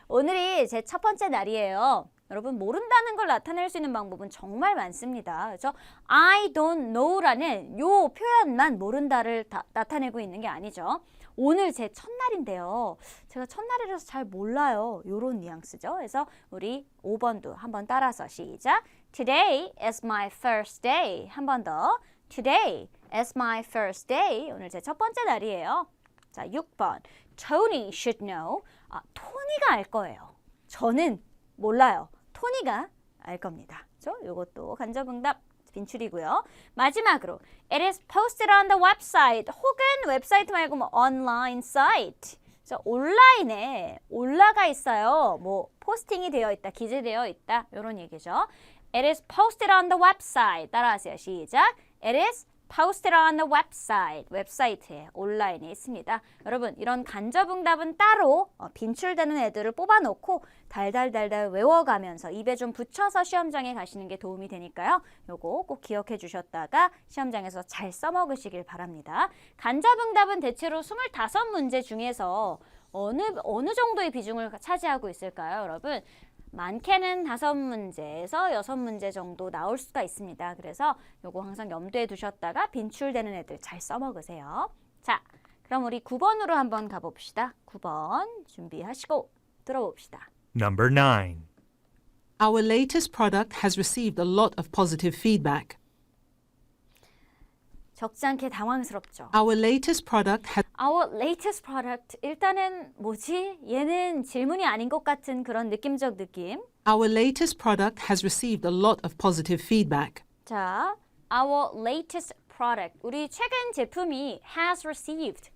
오늘이 제 첫 번째 날이에요. 여러분 모른다는 걸 나타낼 수 있는 방법은 정말 많습니다. 그래서 I don't know라는 요 표현만 모른다를 나타내고 있는 게 아니죠. 오늘 제 첫날인데요. 제가 첫날이라서 잘 몰라요. 요런 뉘앙스죠. 그래서 우리 5번도 한번 따라서 시작. Today is my first day. 한 번 더. Today is my first day. 오늘 제 첫 번째 날이에요. 자, 6번. Tony should know. 토니가 알 거예요. 저는 몰라요. 토니가 알 겁니다. 그렇죠? 이것도 간접응답 빈출이고요. 마지막으로 It is posted on the website. 혹은 웹사이트 말고 뭐 online site. 그래서 온라인에 올라가 있어요. 뭐 포스팅이 되어 있다, 기재되어 있다. 이런 얘기죠. It is posted on the website. 따라하세요. 시작. It is posted on the website. 웹사이트에 온라인에 있습니다. 여러분 이런 간접응답은 따로 빈출되는 애들을 뽑아놓고 달달달달 외워가면서 입에 좀 붙여서 시험장에 가시는 게 도움이 되니까요. 요거 꼭 기억해 주셨다가 시험장에서 잘 써먹으시길 바랍니다. 간접응답은 대체로 25문제 중에서 어느 정도의 비중을 차지하고 있을까요, 여러분? 많게는 5문제에서 6문제 정도 나올 수가 있습니다. 그래서 요거 항상 염두에 두셨다가 빈출되는 애들 잘 써먹으세요. 자, 그럼 우리 9번으로 한번 가봅시다. 9번 준비하시고 들어봅시다.
Number 9.
Our latest product has received a lot of positive feedback.
적지 않게 당황스럽죠.
Our latest product has
Our latest product. 일단은 뭐지? 얘는 질문이 아닌 것 같은 그런 느낌적 느낌.
Our latest product has received a lot of positive feedback.
자, our latest product. 우리 최근 제품이 has received.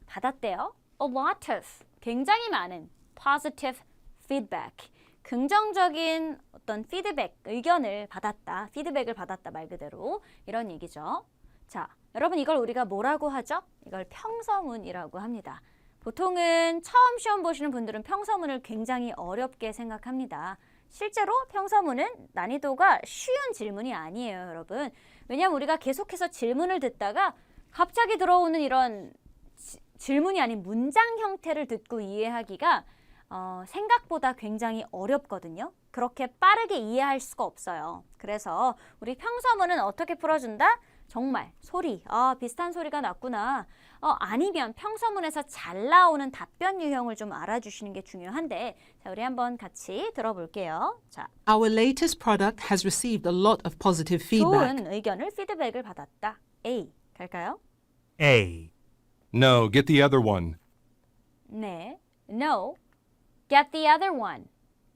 받았대요. A lot of. 굉장히 많은 positive feedback. 긍정적인 어떤 피드백, 의견을 받았다. 피드백을 받았다 말 그대로. 이런 얘기죠. 자, 여러분 이걸 우리가 뭐라고 하죠? 이걸 평서문이라고 합니다. 보통은 처음 시험 보시는 분들은 평서문을 굉장히 어렵게 생각합니다. 실제로 평서문은 난이도가 쉬운 질문이 아니에요, 여러분. 왜냐하면 우리가 계속해서 질문을 듣다가 갑자기 들어오는 이런 질문이 아닌 문장 형태를 듣고 이해하기가 생각보다 굉장히 어렵거든요. 그렇게 빠르게 이해할 수가 없어요. 그래서 우리 평서문은 어떻게 풀어준다? 정말 소리, 비슷한 소리가 났구나. 아니면 평서문에서 잘 나오는 답변 유형을 좀 알아주시는 게 중요한데 자, 우리 한번 같이 들어볼게요. 자,
Our latest product has received a lot of positive feedback.
좋은 의견을, 피드백을 받았다. A, 갈까요?
A.
No, get the other one.
네, no, get the other one.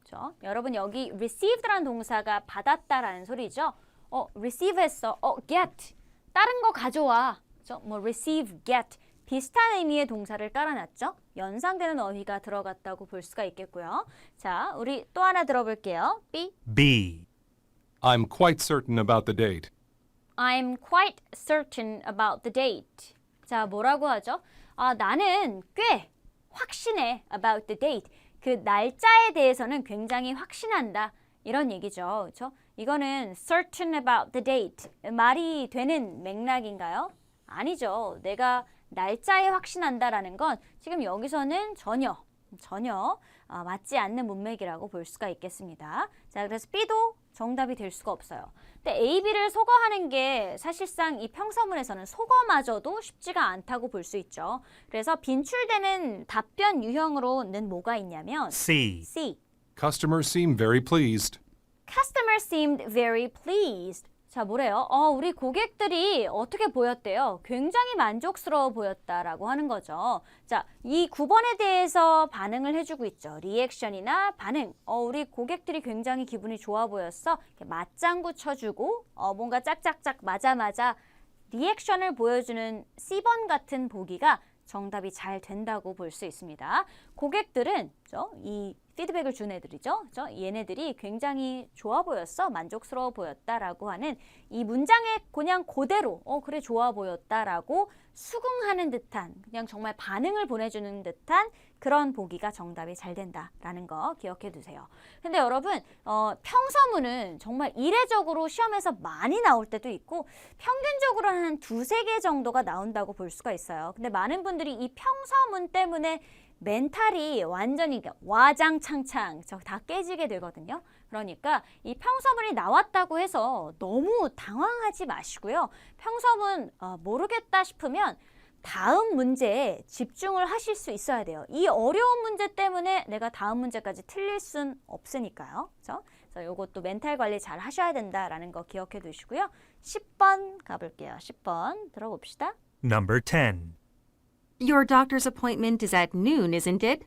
그렇죠? 여러분 여기 received라는 동사가 받았다라는 소리죠. receive 했어. get. 다른 거 가져와. 그렇죠? 뭐 receive, get. 비슷한 의미의 동사를 깔아놨죠. 연상되는 어휘가 들어갔다고 볼 수가 있겠고요. 자, 우리 또 하나 들어볼게요. B.
B.
I'm quite certain about the date.
I'm quite certain about the date. 자, 뭐라고 하죠? 나는 꽤 확신해 about the date. 그 날짜에 대해서는 굉장히 확신한다. 이런 얘기죠. 그렇죠? 이거는 certain about the date. 말이 되는 맥락인가요? 아니죠. 내가 날짜에 확신한다라는 건 지금 여기서는 전혀 맞지 않는 문맥이라고 볼 수가 있겠습니다. 자, 그래서 B도 정답이 될 수가 없어요. 근데 A, B를 속어하는 게 사실상 이 평서문에서는 속어마저도 쉽지가 않다고 볼 수 있죠. 그래서 빈출되는 답변 유형으로는 뭐가 있냐면
C.
C.
Customers seem very pleased.
Customers seemed very pleased. 자, 뭐래요? 우리 고객들이 어떻게 보였대요? 굉장히 만족스러워 보였다라고 하는 거죠. 자, 이 9번에 대해서 반응을 해주고 있죠. 리액션이나 반응. 우리 고객들이 굉장히 기분이 좋아 보였어. 이렇게 맞장구 쳐주고 뭔가 짝짝짝 맞아 리액션을 보여주는 C번 같은 보기가 정답이 잘 된다고 볼 수 있습니다. 고객들은 이 피드백을 준 애들이죠. 그죠? 얘네들이 굉장히 좋아 보였어, 만족스러워 보였다라고 하는 이 문장에 그냥 그대로 그래 좋아 보였다라고 수긍하는 듯한 그냥 정말 반응을 보내주는 듯한 그런 보기가 정답이 잘 된다라는 거 기억해 두세요. 근데 여러분 평서문은 정말 이례적으로 시험에서 많이 나올 때도 있고 평균적으로 한 2-3개 정도가 나온다고 볼 수가 있어요. 근데 많은 분들이 이 평서문 때문에 멘탈이 완전히 와장창창 다 깨지게 되거든요. 그러니까 이 평서문이 나왔다고 해서 너무 당황하지 마시고요. 평서문 모르겠다 싶으면 다음 문제에 집중을 하실 수 있어야 돼요. 이 어려운 문제 때문에 내가 다음 문제까지 틀릴 순 없으니까요. 그래서 이것도 멘탈 관리 잘 하셔야 된다라는 거 기억해 두시고요. 10번 가볼게요. 10번 들어봅시다.
Number 10.
Your doctor's appointment is at noon, isn't it?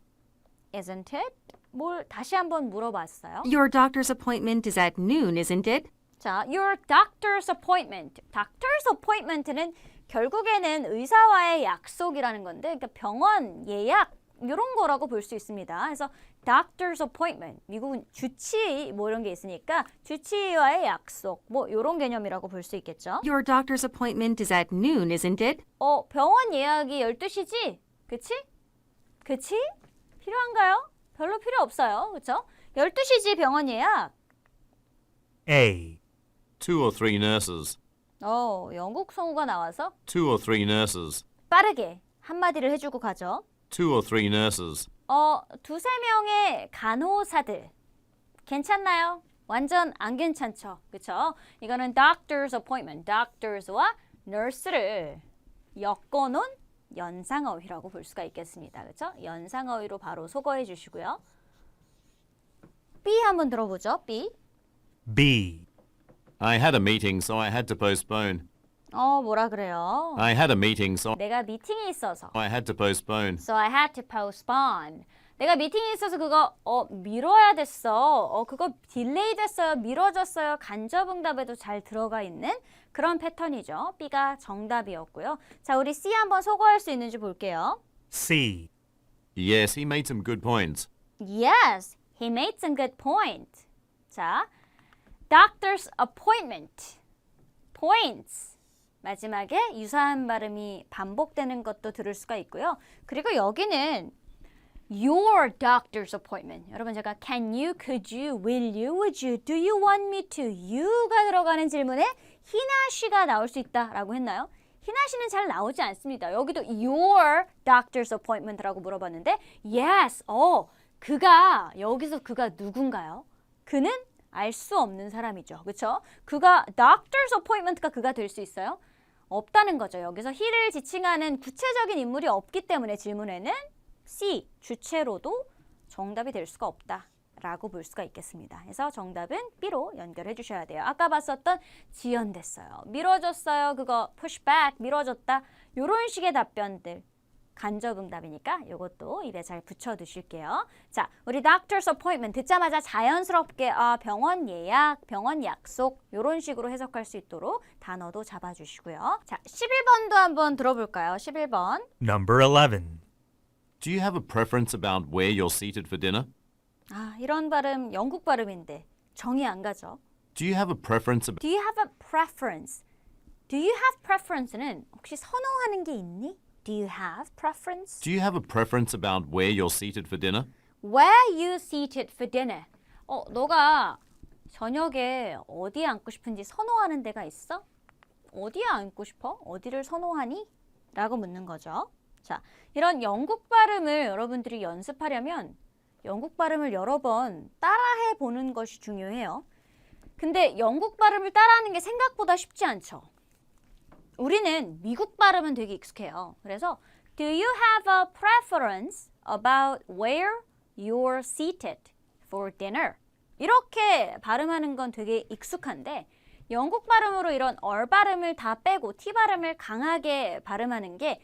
Isn't it? 뭘 다시 한번 물어봤어요.
Your doctor's appointment is at noon, isn't it?
자, your doctor's appointment. doctor's appointment는 결국에는 의사와의 약속이라는 건데, 그러니까 병원 예약 이런 거라고 볼 수 있습니다. 그래서 doctor's appointment, 미국은 주치의 뭐 이런 게 있으니까 주치의와의 약속 뭐 이런 개념이라고 볼 수 있겠죠.
Your doctor's appointment is at noon, isn't it?
병원 예약이 12시지? 그치? 그치? 필요한가요? 별로 필요 없어요. 그쵸? 12시지 병원 예약.
A.
2 or 3 nurses.
영국 성우가 나와서
2 or 3 nurses.
빠르게 한마디를 해주고 가죠.
2 or 3 nurses.
2-3명의 간호사들. 괜찮나요? 완전 안 괜찮죠. 그쵸? 이거는 doctor's appointment, doctors와 nurse를 엮어놓은 연상어휘라고 볼 수가 있겠습니다. 그쵸? 연상어휘로 바로 소거해 주시고요. B 한번 들어보죠. B.
B.
I had a meeting, so I had to postpone.
뭐라 그래요?
I had a meeting, so
내가 미팅이 있어서.
I had to postpone.
So I had to postpone. 내가 미팅이 있어서 그거 미뤄야 됐어. 그거 딜레이 됐어요. 미뤄졌어요. 간접응답에도 잘 들어가 있는 그런 패턴이죠. B가 정답이었고요. 자, 우리 C 한번 소거할 수 있는지 볼게요.
C.
Yes, he made some good points.
Yes, he made some good point. 자, doctor's appointment. points. 마지막에 유사한 발음이 반복되는 것도 들을 수가 있고요. 그리고 여기는 your doctor's appointment. 여러분 제가 can you, could you, will you, would you, do you want me to, you가 들어가는 질문에 희나 씨가 나올 수 있다라고 했나요? 희나 씨는 잘 나오지 않습니다. 여기도 your doctor's appointment라고 물어봤는데 yes, 여기서 그가 누군가요? 그는 알 수 없는 사람이죠. 그렇죠? 그가 doctor's appointment가 그가 될 수 있어요? 없다는 거죠. 여기서 he를 지칭하는 구체적인 인물이 없기 때문에 질문에는 C, 주체로도 정답이 될 수가 없다라고 볼 수가 있겠습니다. 그래서 정답은 B로 연결해 주셔야 돼요. 아까 봤었던 지연됐어요, 미뤄졌어요, 그거 push back, 미뤄졌다 이런 식의 답변들 간접응답이니까 이것도 입에 잘 붙여두실게요. 자, 우리 doctor's appointment 듣자마자 자연스럽게 병원 예약, 병원 약속 이런 식으로 해석할 수 있도록 단어도 잡아주시고요. 자, 11번도 한번 들어볼까요? 11번.
Number 11.
Do you have a preference about where you're seated for dinner?
이런 발음 영국 발음인데 정이 안 가죠.
Do you have a preference about...
Do you have a preference? Do you have preference는 혹시 선호하는 게 있니? Do you have preference?
Do you have a preference about where you're seated for dinner?
Where you seated for dinner? 너가 저녁에 어디에 앉고 싶은지 선호하는 데가 있어? 어디에 앉고 싶어? 어디를 선호하니? 라고 묻는 거죠. 자, 이런 영국 발음을 여러분들이 연습하려면 영국 발음을 여러 번 따라해 보는 것이 중요해요. 근데 영국 발음을 따라하는 게 생각보다 쉽지 않죠. 우리는 미국 발음은 되게 익숙해요. 그래서 Do you have a preference about where you're seated for dinner? 이렇게 발음하는 건 되게 익숙한데 영국 발음으로 이런 얼 발음을 다 빼고 T 발음을 강하게 발음하는 게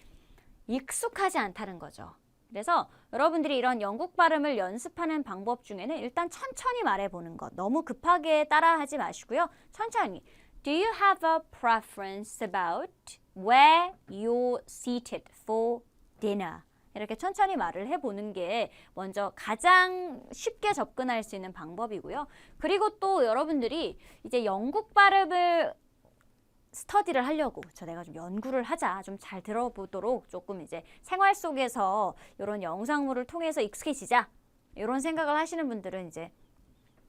익숙하지 않다는 거죠. 그래서 여러분들이 이런 영국 발음을 연습하는 방법 중에는 일단 천천히 말해보는 것. 너무 급하게 따라하지 마시고요. 천천히. Do you have a preference about where you're seated for dinner? 이렇게 천천히 말을 해보는 게 먼저 가장 쉽게 접근할 수 있는 방법이고요. 그리고 또 여러분들이 이제 영국 발음을 스터디를 하려고 내가 좀 연구를 하자, 좀 잘 들어보도록 조금 이제 생활 속에서 이런 영상물을 통해서 익숙해지자 이런 생각을 하시는 분들은 이제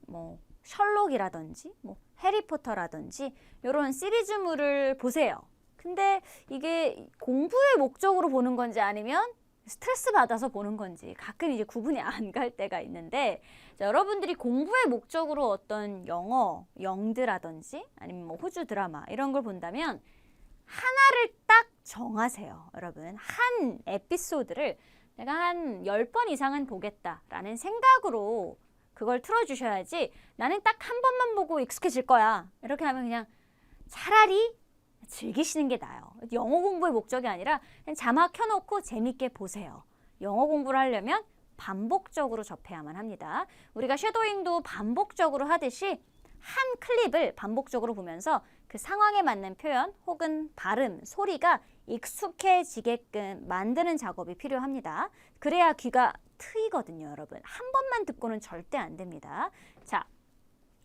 뭐 셜록이라든지 뭐 해리포터라든지 이런 시리즈물을 보세요. 근데 이게 공부의 목적으로 보는 건지 아니면 스트레스 받아서 보는 건지 가끔 이제 구분이 안 갈 때가 있는데, 자, 여러분들이 공부의 목적으로 어떤 영어, 영드라든지 아니면 뭐 호주 드라마 이런 걸 본다면 하나를 딱 정하세요. 여러분, 한 에피소드를 내가 한 10번 이상은 보겠다라는 생각으로 그걸 틀어주셔야지 나는 딱 한 번만 보고 익숙해질 거야. 이렇게 하면 그냥 차라리 즐기시는 게 나아요. 영어 공부의 목적이 아니라 그냥 자막 켜놓고 재밌게 보세요. 영어 공부를 하려면 반복적으로 접해야만 합니다. 우리가 쉐도잉도 반복적으로 하듯이 한 클립을 반복적으로 보면서 그 상황에 맞는 표현 혹은 발음, 소리가 익숙해지게끔 만드는 작업이 필요합니다. 그래야 귀가 트이거든요, 여러분. 한 번만 듣고는 절대 안 됩니다. 자,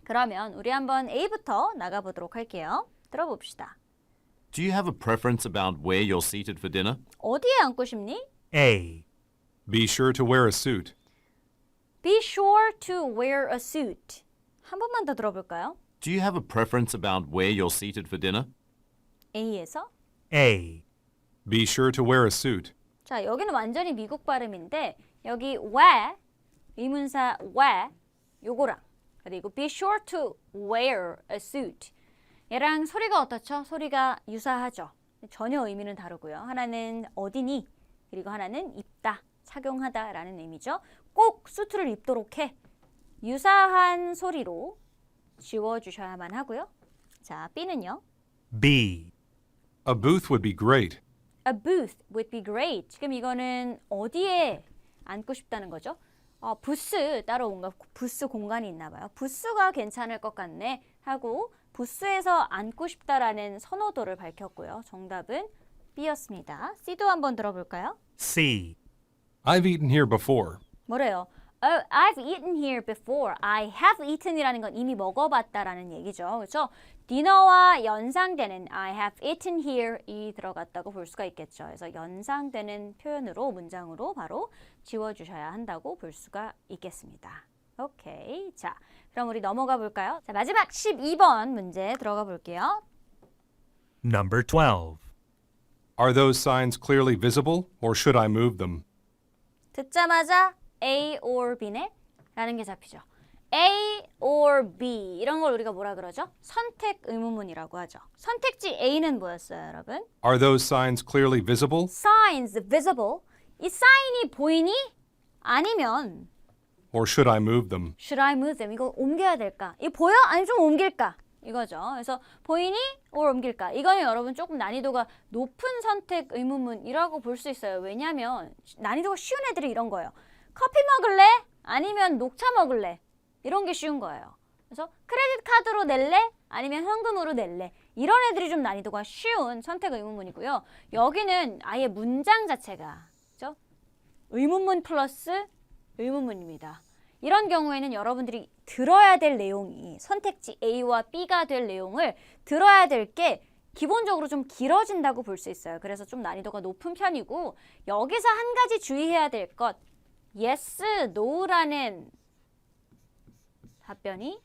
그러면 우리 한번 A부터 나가보도록 할게요. 들어봅시다.
Do you have a preference about where you're seated for dinner?
어디에 앉고 싶니?
A.
Be sure to wear a suit.
Be sure to wear a suit. 한 번만 더 들어볼까요?
Do you have a preference about where you're seated for dinner?
A에서.
A.
Be sure to wear a suit.
자, 여기는 완전히 미국 발음인데 여기 where, 의문사 where, 요거랑 그리고 be sure to wear a suit. 얘랑 소리가 어떻죠? 소리가 유사하죠. 전혀 의미는 다르고요. 하나는 어디니? 그리고 하나는 입다, 착용하다 라는 의미죠. 꼭 수트를 입도록 해. 유사한 소리로 지워주셔야만 하고요. 자, B는요.
B.
A booth would be great.
A booth would be great. 지금 이거는 어디에 앉고 싶다는 거죠? 부스, 따로 뭔가 부스 공간이 있나 봐요. 부스가 괜찮을 것 같네 하고 부스에서 앉고 싶다라는 선호도를 밝혔고요. 정답은 B였습니다. C도 한번 들어볼까요?
C.
I've eaten here before.
뭐래요? Oh, I've eaten here before. I have eaten이라는 건 이미 먹어봤다라는 얘기죠. 그렇죠? 디너와 연상되는 I have eaten here이 들어갔다고 볼 수가 있겠죠. 그래서 연상되는 표현으로 문장으로 바로 지워주셔야 한다고 볼 수가 있겠습니다. 오케이. 자, 그럼 우리 넘어가 볼까요? 자, 마지막 12번 문제 들어가 볼게요.
Number 12.
Are those signs clearly visible or should I move them?
듣자마자 A or B네? 라는 게 잡히죠. A or B 이런 걸 우리가 뭐라 그러죠? 선택 의문문이라고 하죠. 선택지 A는 뭐였어요, 여러분?
Are those signs clearly visible?
Signs visible. 이 사인이 보이니? 아니면
Or should I move them?
Should I move them? 이거 옮겨야 될까? 이거 보여? 아니 좀 옮길까? 이거죠. 그래서 보이니? or 옮길까? 이거는 여러분 조금 난이도가 높은 선택 의문문이라고 볼 수 있어요. 왜냐하면 난이도가 쉬운 애들이 이런 거예요. 커피 먹을래? 아니면 녹차 먹을래? 이런 게 쉬운 거예요. 그래서 크레딧 카드로 낼래? 아니면 현금으로 낼래? 이런 애들이 좀 난이도가 쉬운 선택 의문문이고요. 여기는 아예 문장 자체가 그렇죠? 의문문 플러스 의문문입니다. 이런 경우에는 여러분들이 들어야 될 내용이 선택지 A와 B가 될 내용을 들어야 될 게 기본적으로 좀 길어진다고 볼 수 있어요. 그래서 좀 난이도가 높은 편이고 여기서 한 가지 주의해야 될 것 yes, no라는 답변이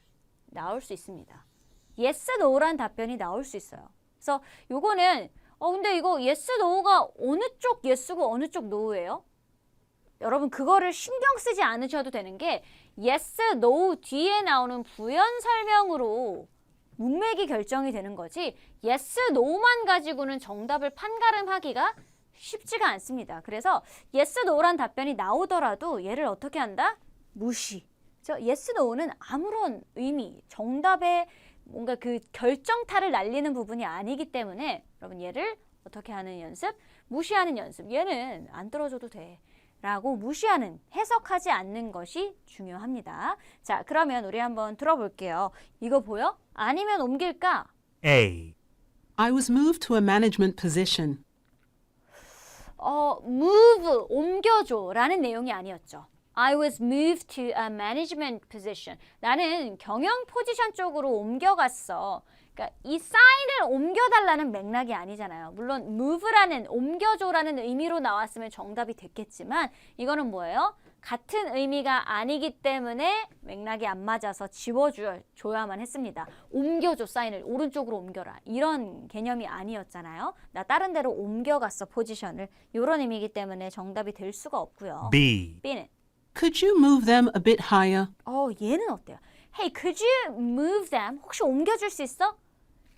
나올 수 있습니다. yes, no라는 답변이 나올 수 있어요. 그래서 요거는 근데 이거 yes, no가 어느 쪽 yes고 어느 쪽 no예요? 여러분 그거를 신경 쓰지 않으셔도 되는 게 yes, no 뒤에 나오는 부연 설명으로 문맥이 결정이 되는 거지 yes, no만 가지고는 정답을 판가름하기가 쉽지가 않습니다. 그래서 yes, no란 답변이 나오더라도 얘를 어떻게 한다? 무시. yes, no는 아무런 의미, 정답에 뭔가 그 결정타를 날리는 부분이 아니기 때문에 여러분 얘를 어떻게 하는 연습? 무시하는 연습. 얘는 안 떨어져도 돼. 라고 무시하는, 해석하지 않는 것이 중요합니다. 자, 그러면 우리 한번 들어볼게요. 이거 보여? 아니면 옮길까?
A.
I was moved to a management position.
move, 옮겨줘 라는 내용이 아니었죠. I was moved to a management position. 나는 경영 포지션 쪽으로 옮겨갔어. 그러니까 이 사인을 옮겨달라는 맥락이 아니잖아요. 물론 move라는 옮겨줘라는 의미로 나왔으면 정답이 됐겠지만 이거는 뭐예요? 같은 의미가 아니기 때문에 맥락이 안 맞아서 지워줘야만 했습니다. 옮겨줘 사인을 오른쪽으로 옮겨라 이런 개념이 아니었잖아요. 나 다른 데로 옮겨갔어 포지션을 이런 의미이기 때문에 정답이 될 수가 없고요.
B.
B는
Could you move them a bit higher?
얘는 어때요? Hey, could you move them? 혹시 옮겨줄 수 있어?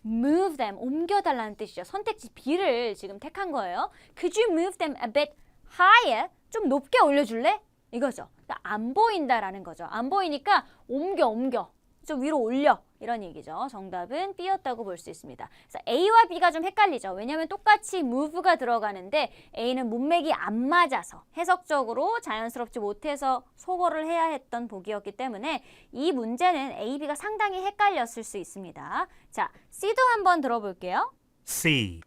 Move them, 옮겨달라는 뜻이죠. 선택지 B를 지금 택한 거예요. Could you move them a bit higher? 좀 높게 올려줄래? 이거죠. 안 보인다라는 거죠. 안 보이니까 옮겨. 좀 위로 올려. 이런 얘기죠. 정답은 B였다고 볼 수 있습니다. 그래서 A와 B가 좀 헷갈리죠. 왜냐하면 똑같이 move가 들어가는데 A는 문맥이 안 맞아서 해석적으로 자연스럽지 못해서 소거를 해야 했던 보기였기 때문에 이 문제는 A, B가 상당히 헷갈렸을 수 있습니다. 자, C도 한번 들어볼게요.
C.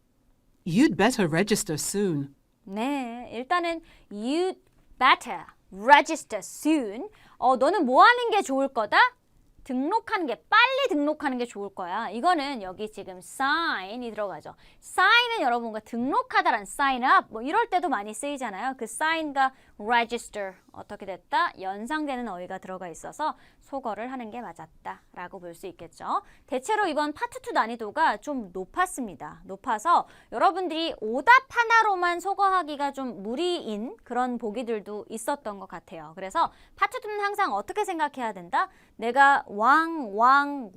You'd better register soon.
네, 일단은 you'd better register soon. 너는 뭐 하는 게 좋을 거다? 등록하는 게 빨리 등록하는 게 좋을 거야. 이거는 여기 지금 sign이 들어가죠. sign은 여러분과 등록하다란 sign up 뭐 이럴 때도 많이 쓰이잖아요. 그 sign과 register 어떻게 됐다? 연상되는 어휘가 들어가 있어서 소거를 하는 게 맞았다라고 볼 수 있겠죠. 대체로 이번 파트 2 난이도가 좀 높았습니다. 높아서 여러분들이 오답 하나로만 소거하기가 좀 무리인 그런 보기들도 있었던 것 같아요. 그래서 파트 2는 항상 어떻게 생각해야 된다? 내가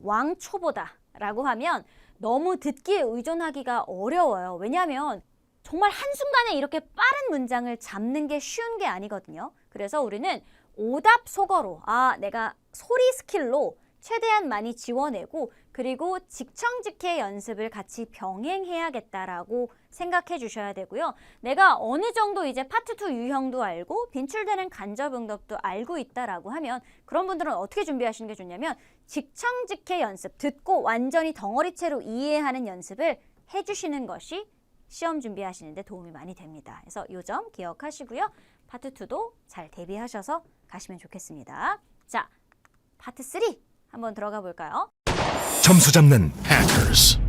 왕초보다 라고 하면 너무 듣기에 의존하기가 어려워요. 왜냐하면 정말 한순간에 이렇게 빠른 문장을 잡는 게 쉬운 게 아니거든요. 그래서 우리는 오답 소거로 내가 소리 스킬로 최대한 많이 지워내고 그리고 직청직해 연습을 같이 병행해야겠다라고 생각해 주셔야 되고요. 내가 어느 정도 이제 파트 2 유형도 알고 빈출되는 간접응답도 알고 있다라고 하면 그런 분들은 어떻게 준비하시는 게 좋냐면 직청직해 연습, 듣고 완전히 덩어리채로 이해하는 연습을 해주시는 것이 시험 준비하시는 데 도움이 많이 됩니다. 그래서 이 점 기억하시고요. 파트 2도 잘 대비하셔서 가시면 좋겠습니다. 자, 파트 3 한번 들어가 볼까요?
점수 잡는 hackers.